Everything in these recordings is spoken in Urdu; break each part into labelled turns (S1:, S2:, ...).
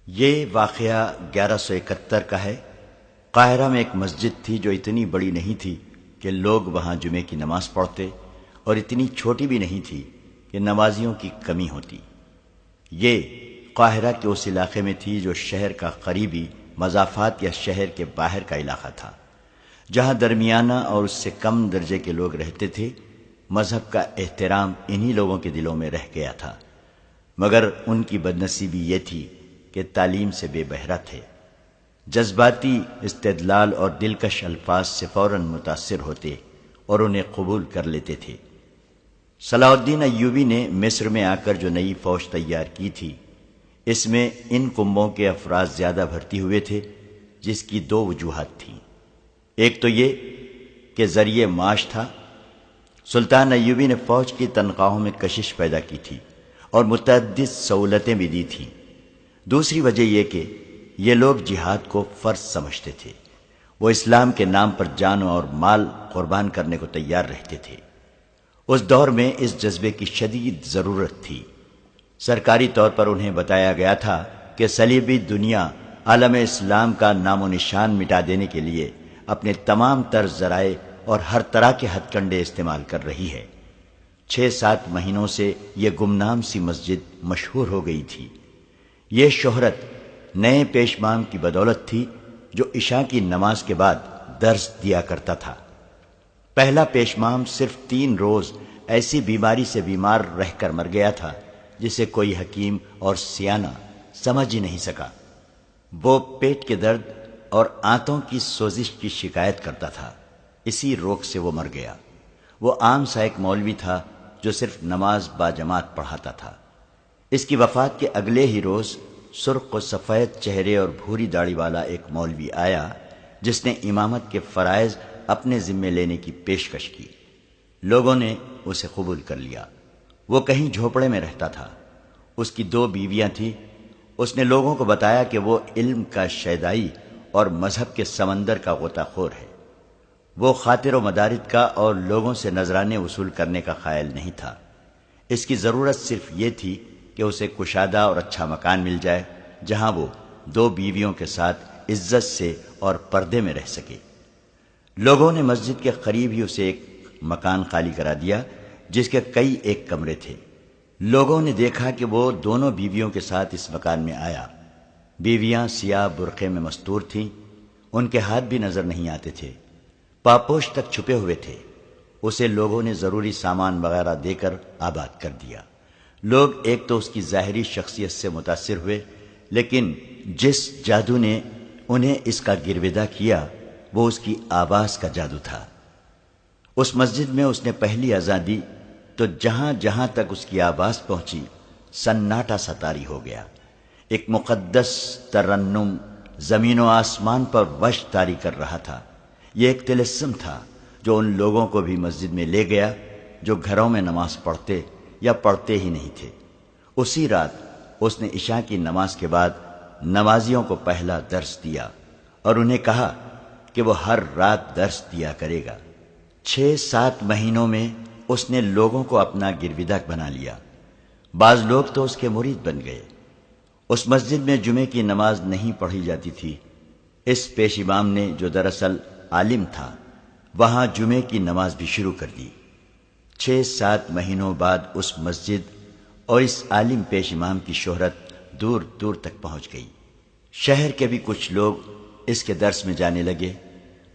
S1: یہ واقعہ 1171 کا ہے۔ قاہرہ میں ایک مسجد تھی جو اتنی بڑی نہیں تھی کہ لوگ وہاں جمعے کی نماز پڑھتے، اور اتنی چھوٹی بھی نہیں تھی کہ نمازیوں کی کمی ہوتی۔ یہ قاہرہ کے اس علاقے میں تھی جو شہر کا قریبی مضافات یا شہر کے باہر کا علاقہ تھا، جہاں درمیانہ اور اس سے کم درجے کے لوگ رہتے تھے۔ مذہب کا احترام انہی لوگوں کے دلوں میں رہ گیا تھا، مگر ان کی بدنصیبی یہ تھی کہ تعلیم سے بے بہرہ تھے، جذباتی استدلال اور دلکش الفاظ سے فوراً متاثر ہوتے اور انہیں قبول کر لیتے تھے۔ صلاح الدین ایوبی نے مصر میں آ کر جو نئی فوج تیار کی تھی، اس میں ان کنبوں کے افراد زیادہ بھرتی ہوئے تھے، جس کی دو وجوہات تھیں۔ ایک تو یہ کہ ذریعہ معاش تھا۔ سلطان ایوبی نے فوج کی تنخواہوں میں کشش پیدا کی تھی اور متعدد سہولتیں بھی دی تھیں۔ دوسری وجہ یہ کہ یہ لوگ جہاد کو فرض سمجھتے تھے، وہ اسلام کے نام پر جان اور مال قربان کرنے کو تیار رہتے تھے۔ اس دور میں اس جذبے کی شدید ضرورت تھی۔ سرکاری طور پر انہیں بتایا گیا تھا کہ صلیبی دنیا عالم اسلام کا نام و نشان مٹا دینے کے لیے اپنے تمام تر ذرائع اور ہر طرح کے ہتھ کنڈے استعمال کر رہی ہے۔ 6-7 مہینوں سے یہ گمنام سی مسجد مشہور ہو گئی تھی۔ یہ شہرت نئے پیشمام کی بدولت تھی جو عشاء کی نماز کے بعد درس دیا کرتا تھا۔ پہلا پیشمام صرف 3 روز ایسی بیماری سے بیمار رہ کر مر گیا تھا جسے کوئی حکیم اور سیانہ سمجھ ہی نہیں سکا۔ وہ پیٹ کے درد اور آنتوں کی سوزش کی شکایت کرتا تھا، اسی روگ سے وہ مر گیا۔ وہ عام سا ایک مولوی تھا جو صرف نماز باجماعت پڑھاتا تھا۔ اس کی وفات کے اگلے ہی روز سرخ و سفید چہرے اور بھوری داڑھی والا ایک مولوی آیا جس نے امامت کے فرائض اپنے ذمے لینے کی پیشکش کی۔ لوگوں نے اسے قبول کر لیا۔ وہ کہیں جھوپڑے میں رہتا تھا۔ اس کی 2 بیویاں تھیں۔ اس نے لوگوں کو بتایا کہ وہ علم کا شیدائی اور مذہب کے سمندر کا غوطہ خور ہے۔ وہ خاطر و مدارت کا اور لوگوں سے نذرانے وصول کرنے کا قائل نہیں تھا۔ اس کی ضرورت صرف یہ تھی کہ اسے کشادہ اور اچھا مکان مل جائے جہاں وہ 2 بیویوں کے ساتھ عزت سے اور پردے میں رہ سکے۔ لوگوں نے مسجد کے قریب ہی اسے ایک مکان خالی کرا دیا جس کے کئی ایک کمرے تھے۔ لوگوں نے دیکھا کہ وہ دونوں بیویوں کے ساتھ اس مکان میں آیا۔ بیویاں سیاہ برقعے میں مستور تھیں، ان کے ہاتھ بھی نظر نہیں آتے تھے، پاپوش تک چھپے ہوئے تھے۔ اسے لوگوں نے ضروری سامان وغیرہ دے کر آباد کر دیا۔ لوگ ایک تو اس کی ظاہری شخصیت سے متاثر ہوئے، لیکن جس جادو نے انہیں اس کا گرویدہ کیا وہ اس کی آواز کا جادو تھا۔ اس مسجد میں اس نے پہلی اذان دی تو جہاں جہاں تک اس کی آواز پہنچی سناٹا سا طاری ہو گیا۔ ایک مقدس ترنم زمین و آسمان پر وش طاری کر رہا تھا۔ یہ ایک طلسم تھا جو ان لوگوں کو بھی مسجد میں لے گیا جو گھروں میں نماز پڑھتے یا پڑھتے ہی نہیں تھے۔ اسی رات اس نے عشاء کی نماز کے بعد نمازیوں کو پہلا درس دیا اور انہیں کہا کہ وہ ہر رات درس دیا کرے گا۔ 6-7 مہینوں میں اس نے لوگوں کو اپنا گرویدہ بنا لیا۔ بعض لوگ تو اس کے مرید بن گئے۔ اس مسجد میں جمعے کی نماز نہیں پڑھی جاتی تھی۔ اس پیش امام نے جو دراصل عالم تھا وہاں جمعے کی نماز بھی شروع کر دی۔ 6-7 مہینوں بعد اس مسجد اور اس عالم پیش امام کی شہرت دور دور تک پہنچ گئی۔ شہر کے بھی کچھ لوگ اس کے درس میں جانے لگے۔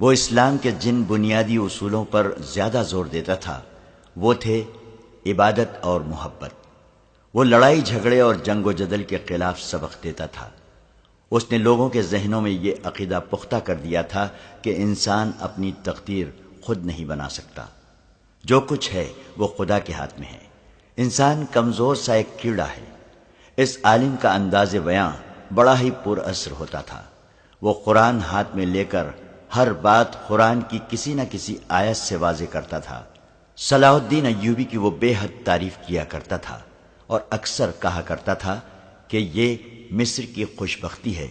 S1: وہ اسلام کے جن بنیادی اصولوں پر زیادہ زور دیتا تھا وہ تھے عبادت اور محبت۔ وہ لڑائی جھگڑے اور جنگ و جدل کے خلاف سبق دیتا تھا۔ اس نے لوگوں کے ذہنوں میں یہ عقیدہ پختہ کر دیا تھا کہ انسان اپنی تقدیر خود نہیں بنا سکتا، جو کچھ ہے وہ خدا کے ہاتھ میں ہے۔ انسان کمزور سا ایک کیڑا ہے۔ اس عالم کا انداز بیاں بڑا ہی پر اثر ہوتا تھا۔ وہ قرآن ہاتھ میں لے کر ہر بات قرآن کی کسی نہ کسی آیت سے واضح کرتا تھا۔ صلاح الدین ایوبی کی وہ بے حد تعریف کیا کرتا تھا اور اکثر کہا کرتا تھا کہ یہ مصر کی خوش بختی ہے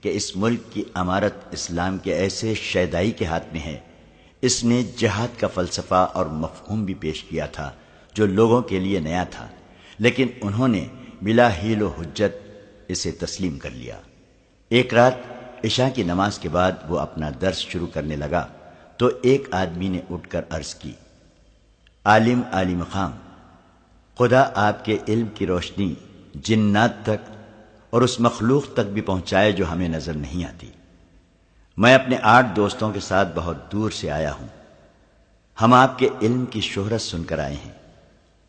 S1: کہ اس ملک کی امارت اسلام کے ایسے شیدائی کے ہاتھ میں ہے۔ اس نے جہاد کا فلسفہ اور مفہوم بھی پیش کیا تھا جو لوگوں کے لیے نیا تھا، لیکن انہوں نے بلا حیل و حجت اسے تسلیم کر لیا۔ ایک رات عشاء کی نماز کے بعد وہ اپنا درس شروع کرنے لگا تو ایک آدمی نے اٹھ کر عرض کی، عالم عالی مقام، خدا آپ کے علم کی روشنی جنات تک اور اس مخلوق تک بھی پہنچائے جو ہمیں نظر نہیں آتی۔ میں اپنے 8 دوستوں کے ساتھ بہت دور سے آیا ہوں۔ ہم آپ کے علم کی شہرت سن کر آئے ہیں۔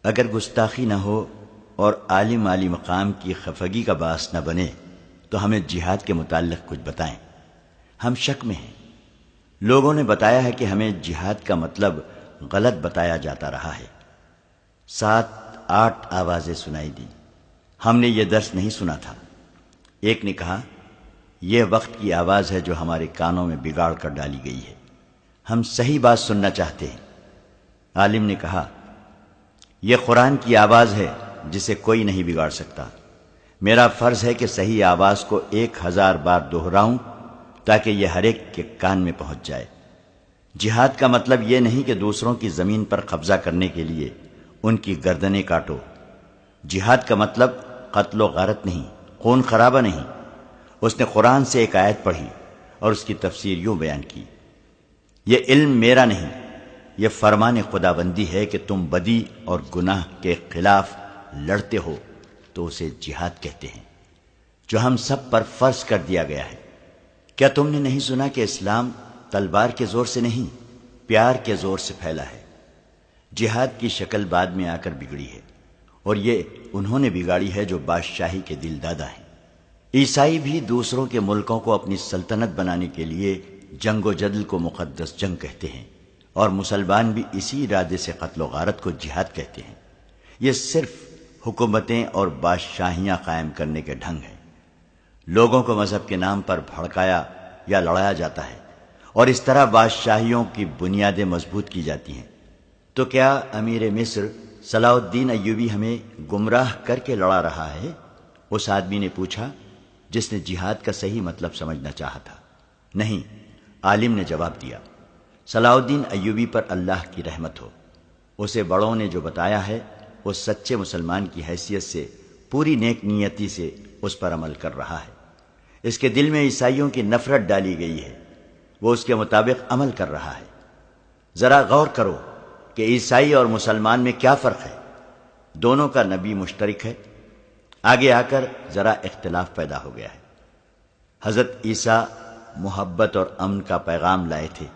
S1: اگر گستاخی نہ ہو اور عالم عالی مقام کی خفگی کا باعث نہ بنے تو ہمیں جہاد کے متعلق کچھ بتائیں، ہم شک میں ہیں۔ لوگوں نے بتایا ہے کہ ہمیں جہاد کا مطلب غلط بتایا جاتا رہا ہے۔ 7-8 آوازیں سنائی دی۔ ہم نے یہ درس نہیں سنا تھا۔ ایک نے کہا، یہ وقت کی آواز ہے جو ہمارے کانوں میں بگاڑ کر ڈالی گئی ہے، ہم صحیح بات سننا چاہتے ہیں۔ عالم نے کہا، یہ قرآن کی آواز ہے جسے کوئی نہیں بگاڑ سکتا۔ میرا فرض ہے کہ صحیح آواز کو 1000 بار دہراؤں تاکہ یہ ہر ایک کے کان میں پہنچ جائے۔ جہاد کا مطلب یہ نہیں کہ دوسروں کی زمین پر قبضہ کرنے کے لیے ان کی گردنیں کاٹو۔ جہاد کا مطلب قتل و غارت نہیں، خون خرابہ نہیں۔ اس نے قرآن سے ایک آیت پڑھی اور اس کی تفسیر یوں بیان کی، یہ علم میرا نہیں، یہ فرمان خداوندی ہے کہ تم بدی اور گناہ کے خلاف لڑتے ہو تو اسے جہاد کہتے ہیں، جو ہم سب پر فرض کر دیا گیا ہے۔ کیا تم نے نہیں سنا کہ اسلام تلوار کے زور سے نہیں، پیار کے زور سے پھیلا ہے؟ جہاد کی شکل بعد میں آ کر بگڑی ہے، اور یہ انہوں نے بگاڑی ہے جو بادشاہی کے دل دادا ہیں۔ عیسائی بھی دوسروں کے ملکوں کو اپنی سلطنت بنانے کے لیے جنگ و جدل کو مقدس جنگ کہتے ہیں، اور مسلمان بھی اسی ارادے سے قتل و غارت کو جہاد کہتے ہیں۔ یہ صرف حکومتیں اور بادشاہیاں قائم کرنے کے ڈھنگ ہیں۔ لوگوں کو مذہب کے نام پر بھڑکایا یا لڑایا جاتا ہے، اور اس طرح بادشاہیوں کی بنیادیں مضبوط کی جاتی ہیں۔ تو کیا امیر مصر صلاح الدین ایوبی ہمیں گمراہ کر کے لڑا رہا ہے؟ اس آدمی نے پوچھا جس نے جہاد کا صحیح مطلب سمجھنا چاہا تھا۔ نہیں، عالم نے جواب دیا، صلاح الدین ایوبی پر اللہ کی رحمت ہو، اسے بڑوں نے جو بتایا ہے وہ سچے مسلمان کی حیثیت سے پوری نیک نیتی سے اس پر عمل کر رہا ہے۔ اس کے دل میں عیسائیوں کی نفرت ڈالی گئی ہے، وہ اس کے مطابق عمل کر رہا ہے۔ ذرا غور کرو کہ عیسائی اور مسلمان میں کیا فرق ہے؟ دونوں کا نبی مشترک ہے، آگے آ کر ذرا اختلاف پیدا ہو گیا ہے۔ حضرت عیسیٰ محبت اور امن کا پیغام لائے تھے،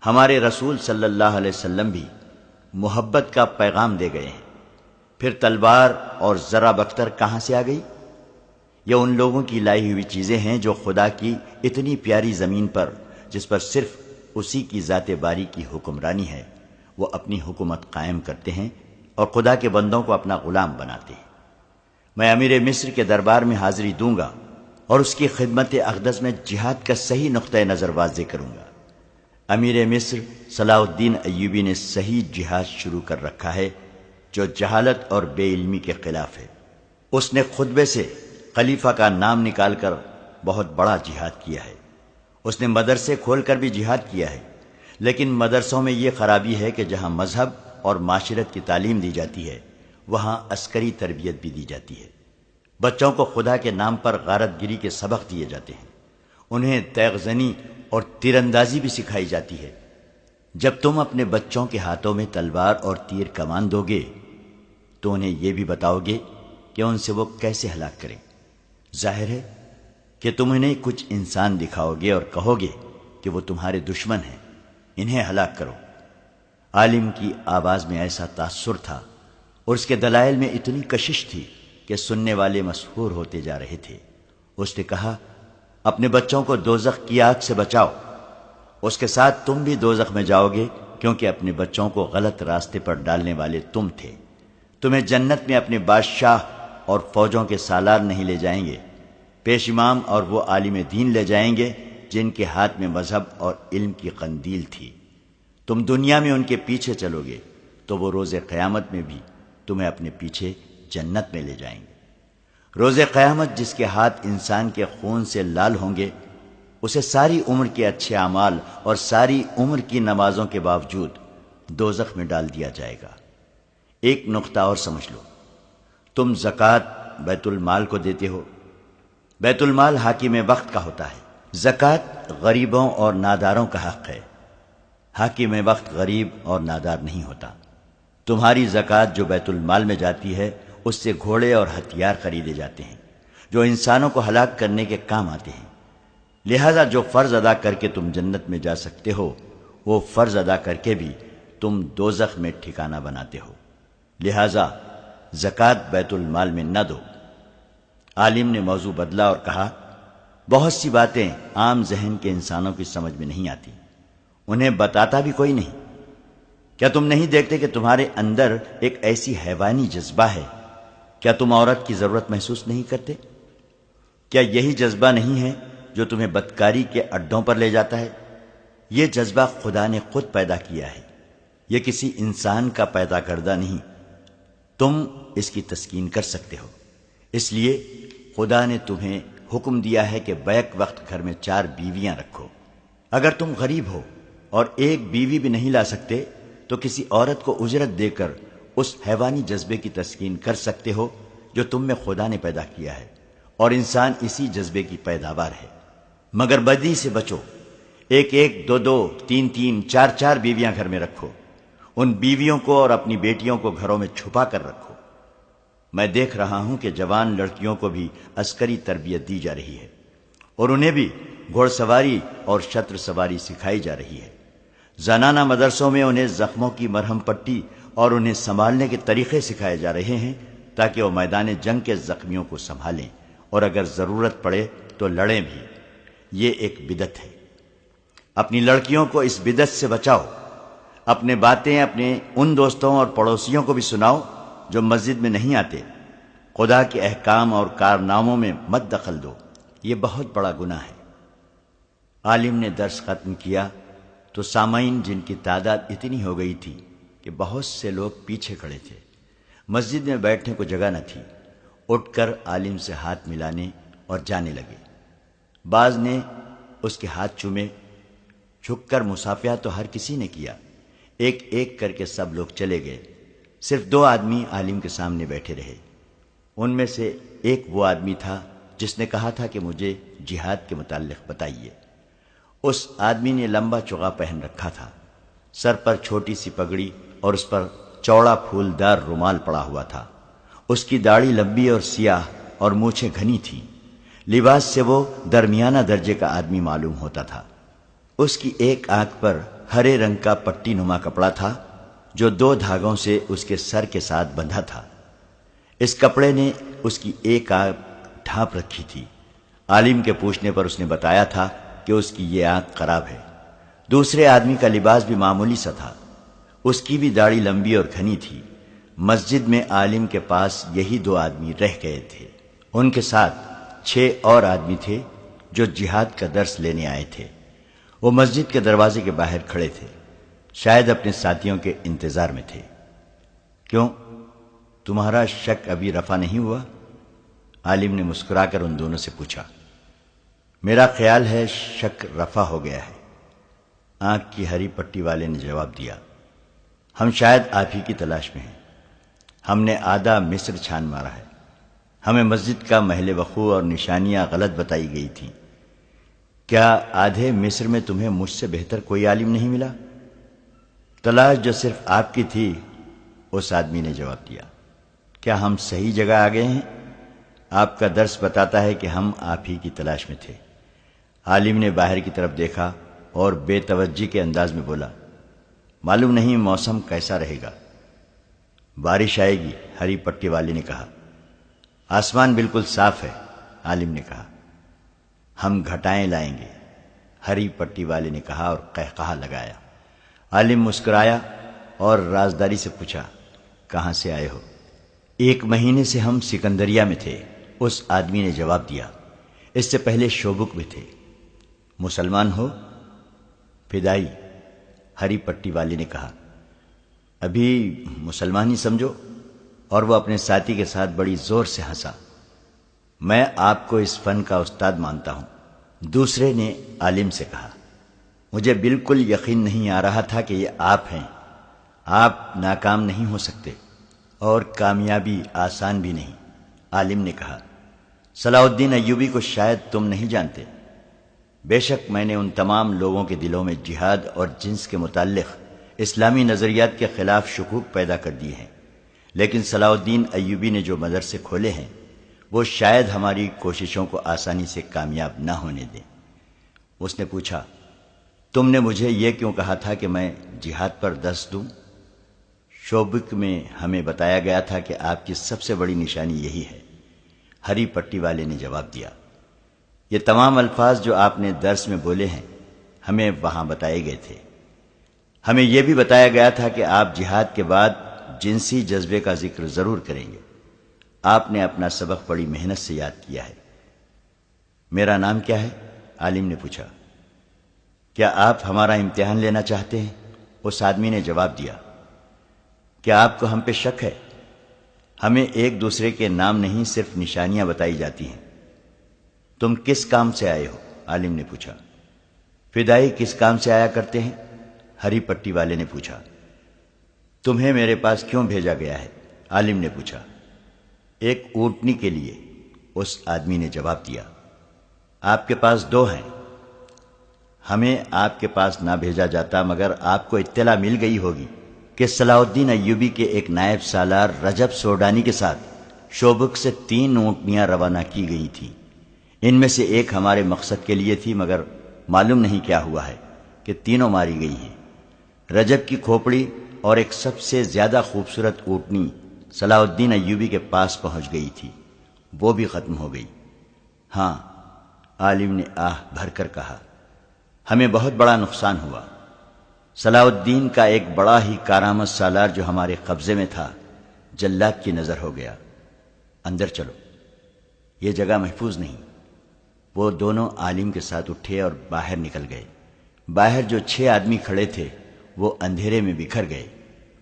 S1: ہمارے رسول صلی اللہ علیہ وسلم بھی محبت کا پیغام دے گئے ہیں۔ پھر تلوار اور ذرہ بختر کہاں سے آ گئی؟ یہ ان لوگوں کی لائی ہوئی چیزیں ہیں جو خدا کی اتنی پیاری زمین پر، جس پر صرف اسی کی ذات باری کی حکمرانی ہے، وہ اپنی حکومت قائم کرتے ہیں اور خدا کے بندوں کو اپنا غلام بناتے ہیں۔ میں امیر مصر کے دربار میں حاضری دوں گا اور اس کی خدمت اقدس میں جہاد کا صحیح نقطۂ نظر واضح کروں گا۔ امیر مصر صلاح الدین ایوبی نے صحیح جہاد شروع کر رکھا ہے جو جہالت اور بے علمی کے خلاف ہے۔ اس نے خطبے سے خلیفہ کا نام نکال کر بہت بڑا جہاد کیا ہے۔ اس نے مدرسے کھول کر بھی جہاد کیا ہے، لیکن مدرسوں میں یہ خرابی ہے کہ جہاں مذہب اور معاشرت کی تعلیم دی جاتی ہے وہاں عسکری تربیت بھی دی جاتی ہے۔ بچوں کو خدا کے نام پر غارت گری کے سبق دیے جاتے ہیں، انہیں تیغ زنی اور تیر اندازی بھی سکھائی جاتی ہے۔ جب تم اپنے بچوں کے ہاتھوں میں تلوار اور تیر کمان دو گے تو انہیں یہ بھی بتاؤ گے کہ ان سے وہ کیسے ہلاک کریں۔ ظاہر ہے کہ تم انہیں کچھ انسان دکھاؤ گے اور کہو گے کہ وہ تمہارے دشمن ہیں، انہیں ہلاک کرو۔ عالم کی آواز میں ایسا تاثر تھا اور اس کے دلائل میں اتنی کشش تھی کہ سننے والے مسحور ہوتے جا رہے تھے۔ اس نے کہا، اپنے بچوں کو دوزخ کی آگ سے بچاؤ، اس کے ساتھ تم بھی دوزخ میں جاؤ گے، کیونکہ اپنے بچوں کو غلط راستے پر ڈالنے والے تم تھے۔ تمہیں جنت میں اپنے بادشاہ اور فوجوں کے سالار نہیں لے جائیں گے، پیش امام اور وہ عالم دین لے جائیں گے جن کے ہاتھ میں مذہب اور علم کی قندیل تھی۔ تم دنیا میں ان کے پیچھے چلو گے تو وہ روز قیامت میں بھی تمہیں اپنے پیچھے جنت میں لے جائیں گے۔ روز قیامت جس کے ہاتھ انسان کے خون سے لال ہوں گے، اسے ساری عمر کے اچھے اعمال اور ساری عمر کی نمازوں کے باوجود دوزخ میں ڈال دیا جائے گا۔ ایک نقطہ اور سمجھ لو، تم زکوٰۃ بیت المال کو دیتے ہو، بیت المال حاکم وقت کا ہوتا ہے، زکوٰۃ غریبوں اور ناداروں کا حق ہے، حاکم وقت غریب اور نادار نہیں ہوتا۔ تمہاری زکوٰۃ جو بیت المال میں جاتی ہے اس سے گھوڑے اور ہتھیار خریدے جاتے ہیں جو انسانوں کو ہلاک کرنے کے کام آتے ہیں، لہذا جو فرض ادا کر کے تم جنت میں جا سکتے ہو وہ فرض ادا کر کے بھی تم دوزخ میں ٹھکانہ بناتے ہو، لہذا زکوٰۃ بیت المال میں نہ دو۔ عالم نے موضوع بدلا اور کہا، بہت سی باتیں عام ذہن کے انسانوں کی سمجھ میں نہیں آتی، انہیں بتاتا بھی کوئی نہیں۔ کیا تم نہیں دیکھتے کہ تمہارے اندر ایک ایسی حیوانی جذبہ ہے؟ کیا تم عورت کی ضرورت محسوس نہیں کرتے؟ کیا یہی جذبہ نہیں ہے جو تمہیں بدکاری کے اڈوں پر لے جاتا ہے؟ یہ جذبہ خدا نے خود پیدا کیا ہے، یہ کسی انسان کا پیدا کردہ نہیں، تم اس کی تسکین کر سکتے ہو۔ اس لیے خدا نے تمہیں حکم دیا ہے کہ بیک وقت گھر میں 4 بیویاں رکھو۔ اگر تم غریب ہو اور ایک بیوی بھی نہیں لا سکتے تو کسی عورت کو اجرت دے کر اس حیوانی جذبے کی تسکین کر سکتے ہو جو تم میں خدا نے پیدا کیا ہے، اور انسان اسی جذبے کی پیداوار ہے۔ مگر بدی سے بچو، 1 2 2 3 3 4 4 بیویاں گھر میں رکھو، ان بیویوں کو اور اپنی بیٹیوں کو گھروں میں چھپا کر رکھو۔ میں دیکھ رہا ہوں کہ جوان لڑکیوں کو بھی عسکری تربیت دی جا رہی ہے اور انہیں بھی گھوڑ سواری اور شتر سواری سکھائی جا رہی ہے۔ زنانہ مدرسوں میں انہیں زخموں کی مرہم پٹی اور انہیں سنبھالنے کے طریقے سکھائے جا رہے ہیں تاکہ وہ میدان جنگ کے زخمیوں کو سنبھالیں اور اگر ضرورت پڑے تو لڑیں بھی۔ یہ ایک بدعت ہے، اپنی لڑکیوں کو اس بدعت سے بچاؤ۔ اپنے باتیں اپنے ان دوستوں اور پڑوسیوں کو بھی سناؤ جو مسجد میں نہیں آتے۔ خدا کے احکام اور کارناموں میں مت دخل دو، یہ بہت بڑا گناہ ہے۔ عالم نے درس ختم کیا تو سامعین جن کی تعداد اتنی ہو گئی تھی کہ بہت سے لوگ پیچھے کھڑے تھے، مسجد میں بیٹھنے کو جگہ نہ تھی، اٹھ کر عالم سے ہاتھ ملانے اور جانے لگے۔ بعض نے اس کے ہاتھ چومے، جھک کر مصافحہ تو ہر کسی نے کیا، ایک ایک کر کے سب لوگ چلے گئے، صرف 2 آدمی عالم کے سامنے بیٹھے رہے۔ ان میں سے ایک وہ آدمی تھا جس نے کہا تھا کہ مجھے جہاد کے متعلق بتائیے۔ اس آدمی نے لمبا چوغا پہن رکھا تھا، سر پر چھوٹی سی پگڑی اور اس پر چوڑا پھولدار رومال پڑا ہوا تھا۔ اس کی داڑھی لمبی اور سیاہ اور مونچھیں گھنی تھیں، لباس سے وہ درمیانہ درجے کا آدمی معلوم ہوتا تھا۔ اس کی ایک آنکھ پر ہرے رنگ کا پٹی نما کپڑا تھا جو 2 دھاگوں سے اس کے سر کے ساتھ بندھا تھا۔ اس کپڑے نے اس کی ایک آنکھ ڈھانپ رکھی تھی۔ عالم کے پوچھنے پر اس نے بتایا تھا کہ اس کی یہ آنکھ خراب ہے۔ دوسرے آدمی کا لباس بھی معمولی سا تھا، اس کی بھی داڑھی لمبی اور گھنی تھی۔ مسجد میں عالم کے پاس یہی 2 آدمی رہ گئے تھے، ان کے ساتھ 6 اور آدمی تھے جو جہاد کا درس لینے آئے تھے۔ وہ مسجد کے دروازے کے باہر کھڑے تھے، شاید اپنے ساتھیوں کے انتظار میں تھے۔ کیوں، تمہارا شک ابھی رفع نہیں ہوا؟ عالم نے مسکرا کر ان دونوں سے پوچھا۔ میرا خیال ہے شک رفع ہو گیا ہے، آنکھ کی ہری پٹی والے نے جواب دیا۔ ہم شاید آپ ہی کی تلاش میں ہیں، ہم نے آدھا مصر چھان مارا ہے، ہمیں مسجد کا محل وقوع اور نشانیاں غلط بتائی گئی تھیں۔ کیا آدھے مصر میں تمہیں مجھ سے بہتر کوئی عالم نہیں ملا؟ تلاش جو صرف آپ کی تھی، اس آدمی نے جواب دیا۔ کیا ہم صحیح جگہ آ گئے ہیں؟ آپ کا درس بتاتا ہے کہ ہم آپ ہی کی تلاش میں تھے۔ عالم نے باہر کی طرف دیکھا اور بے توجہی کے انداز میں بولا، معلوم نہیں موسم کیسا رہے گا، بارش آئے گی، ہری پٹی والے نے کہا۔ آسمان بالکل صاف ہے، عالم نے کہا۔ ہم گھٹائیں لائیں گے، ہری پٹی والے نے کہا اور قہقہا لگایا۔ عالم مسکرایا اور رازداری سے پوچھا، کہاں سے آئے ہو؟ 1 مہینے سے ہم سکندریہ میں تھے، اس آدمی نے جواب دیا۔ اس سے پہلے شوبک میں تھے۔ مسلمان ہو؟ فدائی، ہری پٹی والے نے کہا۔ ابھی مسلمان ہی سمجھو، اور وہ اپنے ساتھی کے ساتھ بڑی زور سے ہنسا۔ میں آپ کو اس فن کا استاد مانتا ہوں، دوسرے نے عالم سے کہا۔ مجھے بالکل یقین نہیں آ رہا تھا کہ یہ آپ ہیں، آپ ناکام نہیں ہو سکتے اور کامیابی آسان بھی نہیں، عالم نے کہا۔ صلاح الدین ایوبی کو شاید تم نہیں جانتے، بے شک میں نے ان تمام لوگوں کے دلوں میں جہاد اور جنس کے متعلق اسلامی نظریات کے خلاف شکوک پیدا کر دیے ہیں، لیکن صلاح الدین ایوبی نے جو مدرسے کھولے ہیں وہ شاید ہماری کوششوں کو آسانی سے کامیاب نہ ہونے دیں۔ اس نے پوچھا، تم نے مجھے یہ کیوں کہا تھا کہ میں جہاد پر دست دوں؟ شوبک میں ہمیں بتایا گیا تھا کہ آپ کی سب سے بڑی نشانی یہی ہے۔ ہری پٹی والے نے جواب دیا، یہ تمام الفاظ جو آپ نے درس میں بولے ہیں ہمیں وہاں بتائے گئے تھے۔ ہمیں یہ بھی بتایا گیا تھا کہ آپ جہاد کے بعد جنسی جذبے کا ذکر ضرور کریں گے۔ آپ نے اپنا سبق بڑی محنت سے یاد کیا ہے۔ میرا نام کیا ہے؟ عالم نے پوچھا۔ کیا آپ ہمارا امتحان لینا چاہتے ہیں؟ اس آدمی نے جواب دیا۔ کیا آپ کو ہم پہ شک ہے؟ ہمیں ایک دوسرے کے نام نہیں، صرف نشانیاں بتائی جاتی ہیں۔ تم کس کام سے آئے ہو؟ عالم نے پوچھا۔ فدائی کس کام سے آیا کرتے ہیں؟ ہری پٹی والے نے پوچھا۔ تمہیں میرے پاس کیوں بھیجا گیا ہے؟ عالم نے پوچھا۔ ایک اونٹنی کے لیے، اس آدمی نے جواب دیا۔ آپ کے پاس 2 ہیں۔ ہمیں آپ کے پاس نہ بھیجا جاتا مگر آپ کو اطلاع مل گئی ہوگی کہ صلاح الدین ایوبی کے ایک نائب سالار رجب سوڈانی کے ساتھ شوبک سے 3 اونٹنیاں روانہ کی گئی تھیں۔ ان میں سے ایک ہمارے مقصد کے لیے تھی، مگر معلوم نہیں کیا ہوا ہے کہ تینوں ماری گئی ہیں۔ رجب کی کھوپڑی اور ایک سب سے زیادہ خوبصورت اونٹنی صلاح الدین ایوبی کے پاس پہنچ گئی تھی، وہ بھی ختم ہو گئی۔ ہاں، عالم نے آہ بھر کر کہا، ہمیں بہت بڑا نقصان ہوا۔ صلاح الدین کا ایک بڑا ہی کارآمد سالار جو ہمارے قبضے میں تھا جلاد کی نظر ہو گیا۔ اندر چلو، یہ جگہ محفوظ نہیں۔ وہ دونوں عالم کے ساتھ اٹھے اور باہر نکل گئے۔ باہر جو 6 آدمی کھڑے تھے وہ اندھیرے میں بکھر گئے۔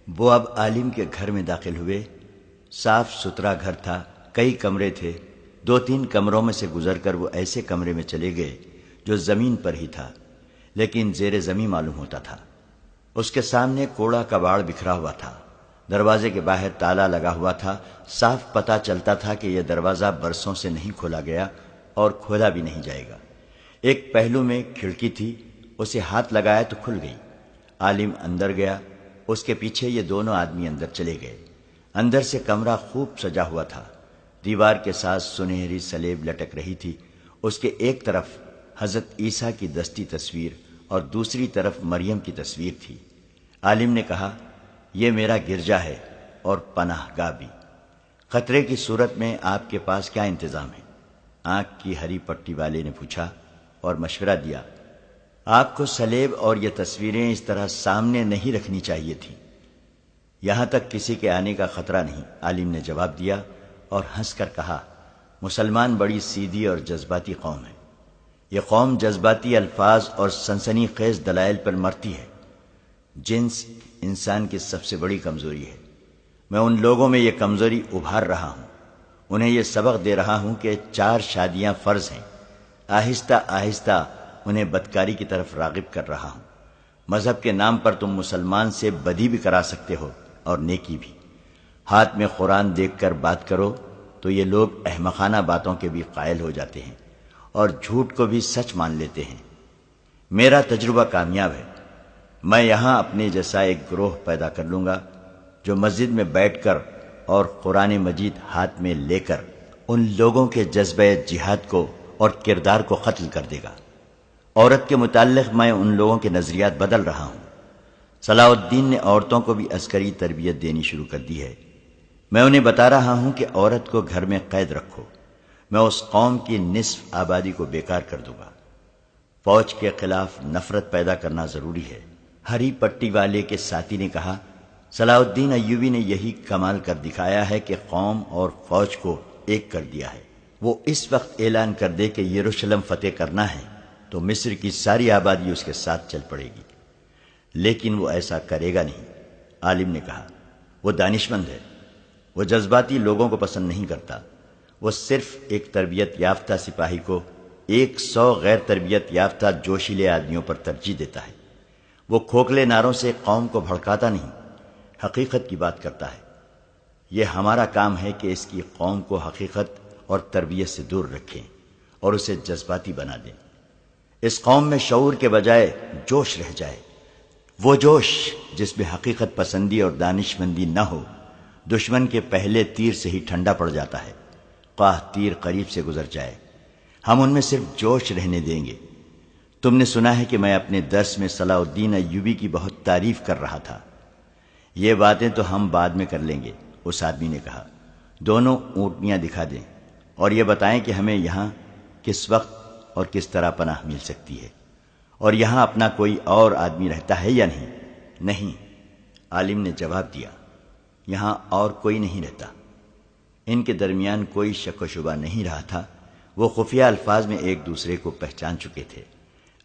S1: وہ اب عالم کے گھر میں داخل ہوئے۔ صاف ستھرا گھر تھا، کئی کمرے تھے۔ 2-3 کمروں میں سے گزر کر وہ ایسے کمرے میں چلے گئے جو زمین پر ہی تھا لیکن زیر زمین معلوم ہوتا تھا۔ اس کے سامنے کوڑا کباڑ بکھرا ہوا تھا۔ دروازے کے باہر تالا لگا ہوا تھا۔ صاف پتہ چلتا تھا کہ یہ دروازہ برسوں سے نہیں کھولا گیا اور کھولا بھی نہیں جائے گا۔ ایک پہلو میں کھڑکی تھی، اسے ہاتھ لگایا تو کھل گئی۔ عالم اندر گیا، اس کے پیچھے یہ دونوں آدمی اندر چلے گئے۔ اندر سے کمرہ خوب سجا ہوا تھا۔ دیوار کے ساتھ سنہری سلیب لٹک رہی تھی۔ اس کے ایک طرف حضرت عیسیٰ کی دستی تصویر اور دوسری طرف مریم کی تصویر تھی۔ عالم نے کہا، یہ میرا گرجا ہے اور پناہ گاہ بھی۔ خطرے کی صورت میں آپ کے پاس کیا انتظام ہے؟ آنکھ کی ہری پٹی والے نے پوچھا اور مشورہ دیا۔ آپ کو سلیب اور یہ تصویریں اس طرح سامنے نہیں رکھنی چاہیے تھی۔ یہاں تک کسی کے آنے کا خطرہ نہیں، عالم نے جواب دیا اور ہنس کر کہا، مسلمان بڑی سیدھی اور جذباتی قوم ہے۔ یہ قوم جذباتی الفاظ اور سنسنی خیز دلائل پر مرتی ہے۔ جنس انسان کی سب سے بڑی کمزوری ہے۔ میں ان لوگوں میں یہ کمزوری ابھار رہا ہوں، انہیں یہ سبق دے رہا ہوں کہ 4 شادیاں فرض ہیں۔ آہستہ آہستہ انہیں بدکاری کی طرف راغب کر رہا ہوں۔ مذہب کے نام پر تم مسلمان سے بدی بھی کرا سکتے ہو اور نیکی بھی۔ ہاتھ میں قرآن دیکھ کر بات کرو تو یہ لوگ احمقانہ باتوں کے بھی قائل ہو جاتے ہیں اور جھوٹ کو بھی سچ مان لیتے ہیں۔ میرا تجربہ کامیاب ہے۔ میں یہاں اپنے جیسا ایک گروہ پیدا کر لوں گا جو مسجد میں بیٹھ کر اور قرآن مجید ہاتھ میں لے کر ان لوگوں کے جذبہ جہاد کو اور کردار کو قتل کر دے گا۔ عورت کے متعلق میں ان لوگوں کے نظریات بدل رہا ہوں۔ صلاح الدین نے عورتوں کو بھی عسکری تربیت دینی شروع کر دی ہے۔ میں انہیں بتا رہا ہوں کہ عورت کو گھر میں قید رکھو۔ میں اس قوم کی نصف آبادی کو بیکار کر دوں گا۔ فوج کے خلاف نفرت پیدا کرنا ضروری ہے۔ ہری پٹی والے کے ساتھی نے کہا، صلاح الدین ایوبی نے یہی کمال کر دکھایا ہے کہ قوم اور فوج کو ایک کر دیا ہے۔ وہ اس وقت اعلان کر دے کہ یروشلم فتح کرنا ہے تو مصر کی ساری آبادی اس کے ساتھ چل پڑے گی، لیکن وہ ایسا کرے گا نہیں۔ عالم نے کہا، وہ دانشمند ہے، وہ جذباتی لوگوں کو پسند نہیں کرتا۔ وہ صرف ایک تربیت یافتہ سپاہی کو 100 غیر تربیت یافتہ جوشیلے آدمیوں پر ترجیح دیتا ہے۔ وہ کھوکھلے نعروں سے قوم کو بھڑکاتا نہیں، حقیقت کی بات کرتا ہے۔ یہ ہمارا کام ہے کہ اس کی قوم کو حقیقت اور تربیت سے دور رکھیں اور اسے جذباتی بنا دیں۔ اس قوم میں شعور کے بجائے جوش رہ جائے، وہ جوش جس میں حقیقت پسندی اور دانش مندی نہ ہو، دشمن کے پہلے تیر سے ہی ٹھنڈا پڑ جاتا ہے، خواہ تیر قریب سے گزر جائے۔ ہم ان میں صرف جوش رہنے دیں گے۔ تم نے سنا ہے کہ میں اپنے درس میں صلاح الدین ایوبی کی بہت تعریف کر رہا تھا۔ یہ باتیں تو ہم بعد میں کر لیں گے، اس آدمی نے کہا۔ دونوں اونٹنیاں دکھا دیں اور یہ بتائیں کہ ہمیں یہاں کس وقت اور کس طرح پناہ مل سکتی ہے، اور یہاں اپنا کوئی اور آدمی رہتا ہے یا نہیں؟ نہیں، عالم نے جواب دیا، یہاں اور کوئی نہیں رہتا۔ ان کے درمیان کوئی شک و شبہ نہیں رہا تھا، وہ خفیہ الفاظ میں ایک دوسرے کو پہچان چکے تھے۔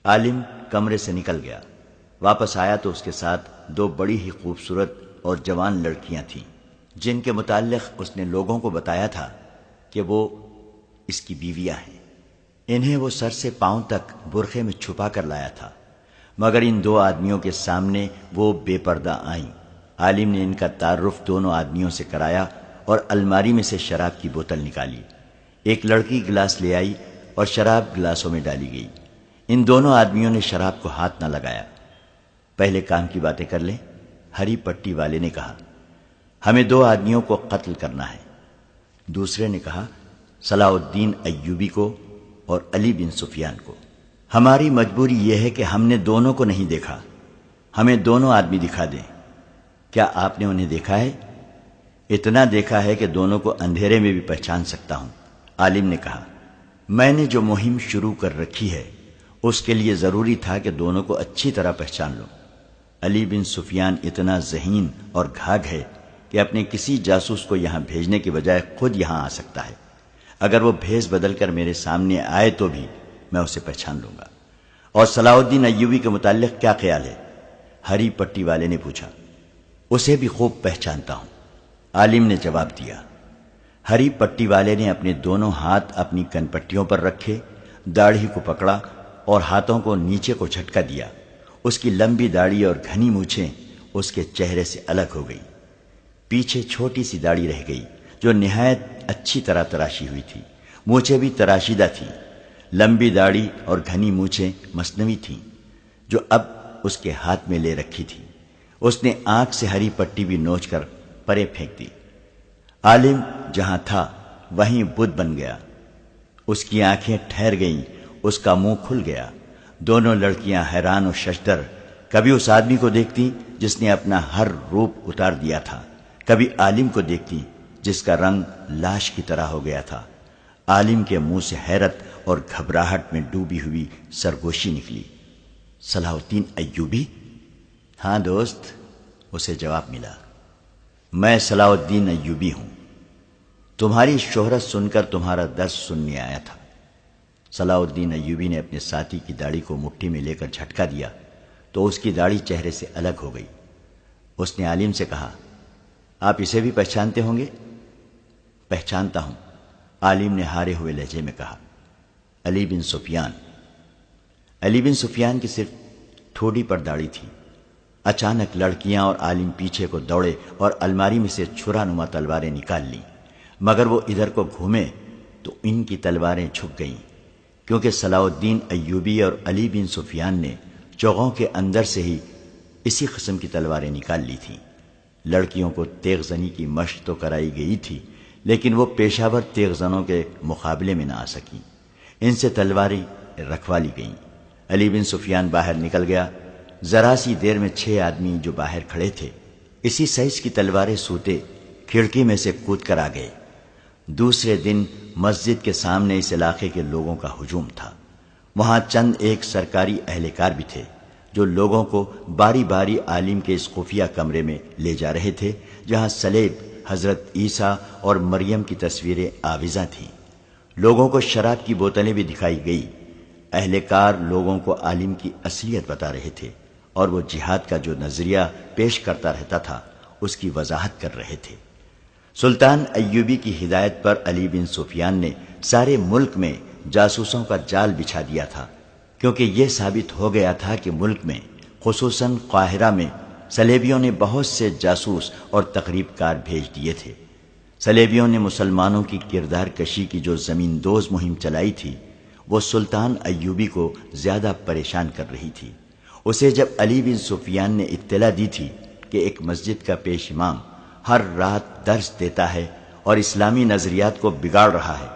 S1: عالم کمرے سے نکل گیا، واپس آیا تو اس کے ساتھ دو بڑی ہی خوبصورت اور جوان لڑکیاں تھیں، جن کے متعلق اس نے لوگوں کو بتایا تھا کہ وہ اس کی بیویاں ہیں۔ انہیں وہ سر سے پاؤں تک برقعے میں چھپا کر لایا تھا، مگر ان دو آدمیوں کے سامنے وہ بے پردہ آئیں۔ عالم نے ان کا تعارف دونوں آدمیوں سے کرایا اور الماری میں سے شراب کی بوتل نکالی۔ ایک لڑکی گلاس لے آئی اور شراب گلاسوں میں ڈالی گئی۔ ان دونوں آدمیوں نے شراب کو ہاتھ نہ لگایا۔ پہلے کام کی باتیں کر لیں، ہری پٹی والے نے کہا۔ ہمیں دو آدمیوں کو قتل کرنا ہے۔ دوسرے نے کہا، صلاح الدین ایوبی کو اور علی بن سفیان کو۔ ہماری مجبوری یہ ہے کہ ہم نے دونوں کو نہیں دیکھا، ہمیں دونوں آدمی دکھا دیں۔ کیا آپ نے انہیں دیکھا ہے؟ اتنا دیکھا ہے کہ دونوں کو اندھیرے میں بھی پہچان سکتا ہوں۔ عالم نے کہا، میں نے جو مہم شروع کر رکھی ہے اس کے لیے ضروری تھا کہ دونوں کو اچھی طرح پہچان لوں۔ علی بن سفیان اتنا ذہین اور گھاگ ہے کہ اپنے کسی جاسوس کو یہاں بھیجنے کے بجائے خود یہاں آ سکتا ہے۔ اگر وہ بھیس بدل کر میرے سامنے آئے تو بھی میں اسے پہچان لوں گا۔ اور صلاح الدین ایوبی کے متعلق کیا خیال ہے؟ ہری پٹی والے نے پوچھا۔ اسے بھی خوب پہچانتا ہوں، عالم نے جواب دیا۔ ہری پٹی والے نے اپنے دونوں ہاتھ اپنی کن پٹیوں پر رکھے، داڑھی کو پکڑا اور ہاتھوں کو نیچے کو جھٹکا دیا۔ اس کی لمبی داڑھی اور گھنی مونچھیں اس کے چہرے سے الگ ہو گئی۔ پیچھے چھوٹی سی داڑھی رہ گئی جو نہایت اچھی طرح تراشی ہوئی تھی، مونچھیں بھی تراشیدہ تھیں۔ لمبی داڑھی اور گھنی مونچھیں مصنوعی تھیں جو اب اس کے ہاتھ میں لے رکھی تھی۔ اس نے آنکھ سے ہری پٹی بھی نوچ کر پرے پھینک دی۔ عالم جہاں تھا وہیں بدھ بن گیا، اس کی آنکھیں ٹھہر گئیں، اس کا منہ کھل گیا۔ دونوں لڑکیاں حیران و ششدر کبھی اس آدمی کو دیکھتی جس نے اپنا ہر روپ اتار دیا تھا، کبھی عالم کو دیکھتی جس کا رنگ لاش کی طرح ہو گیا تھا۔ عالم کے منہ سے حیرت اور گھبراہٹ میں ڈوبی ہوئی سرگوشی نکلی۔ صلاح الدین ایوبی؟ ہاں دوست، اسے جواب ملا، میں صلاح الدین ایوبی ہوں۔ تمہاری شہرت سن کر تمہارا درس سننے آیا تھا۔ صلاح الدین ایوبی نے اپنے ساتھی کی داڑھی کو مٹھی میں لے کر جھٹکا دیا تو اس کی داڑھی چہرے سے الگ ہو گئی۔ اس نے عالم سے کہا، آپ اسے بھی پہچانتے ہوں گے؟ پہچانتا ہوں، عالم نے ہارے ہوئے لہجے میں کہا۔ علی بن سفیان؟ علی بن سفیان کی صرف ٹھوڑی پر داڑھی تھی۔ اچانک لڑکیاں اور عالم پیچھے کو دوڑے اور الماری میں سے چھرا نما تلواریں نکال لیں، مگر وہ ادھر کو گھومے تو ان کی تلواریں چھپ گئیں، کیونکہ صلاح الدین ایوبی اور علی بن سفیان نے چوغوں کے اندر سے ہی اسی قسم کی تلواریں نکال لی تھیں۔ لڑکیوں کو تیغ زنی کی مشق تو کرائی گئی تھی، لیکن وہ پیشہ ور تیغ زنوں کے مقابلے میں نہ آ سکیں۔ ان سے تلواریں رکھوا لی گئیں۔ علی بن سفیان باہر نکل گیا۔ ذرا سی دیر میں 6 آدمی جو باہر کھڑے تھے اسی سائز کی تلواریں سوتے کھڑکی میں سے کود کر آ گئے۔ دوسرے دن مسجد کے سامنے اس علاقے کے لوگوں کا ہجوم تھا۔ وہاں چند ایک سرکاری اہلکار بھی تھے جو لوگوں کو باری باری عالم کے اس خفیہ کمرے میں لے جا رہے تھے جہاں صلیب، حضرت عیسیٰ اور مریم کی تصویریں آویزاں تھیں۔ لوگوں کو شراب کی بوتلیں بھی دکھائی گئی۔ اہلکار لوگوں کو عالم کی اصلیت بتا رہے تھے اور وہ جہاد کا جو نظریہ پیش کرتا رہتا تھا اس کی وضاحت کر رہے تھے۔ سلطان ایوبی کی ہدایت پر علی بن سفیان نے سارے ملک میں جاسوسوں کا جال بچھا دیا تھا، کیونکہ یہ ثابت ہو گیا تھا کہ ملک میں خصوصاً قاہرہ میں صلیبیوں نے بہت سے جاسوس اور تقریب کار بھیج دیے تھے۔ صلیبیوں نے مسلمانوں کی کردار کشی کی جو زمین دوز مہم چلائی تھی وہ سلطان ایوبی کو زیادہ پریشان کر رہی تھی۔ اسے جب علی بن سفیان نے اطلاع دی تھی کہ ایک مسجد کا پیش امام ہر رات درس دیتا ہے اور اسلامی نظریات کو بگاڑ رہا ہے،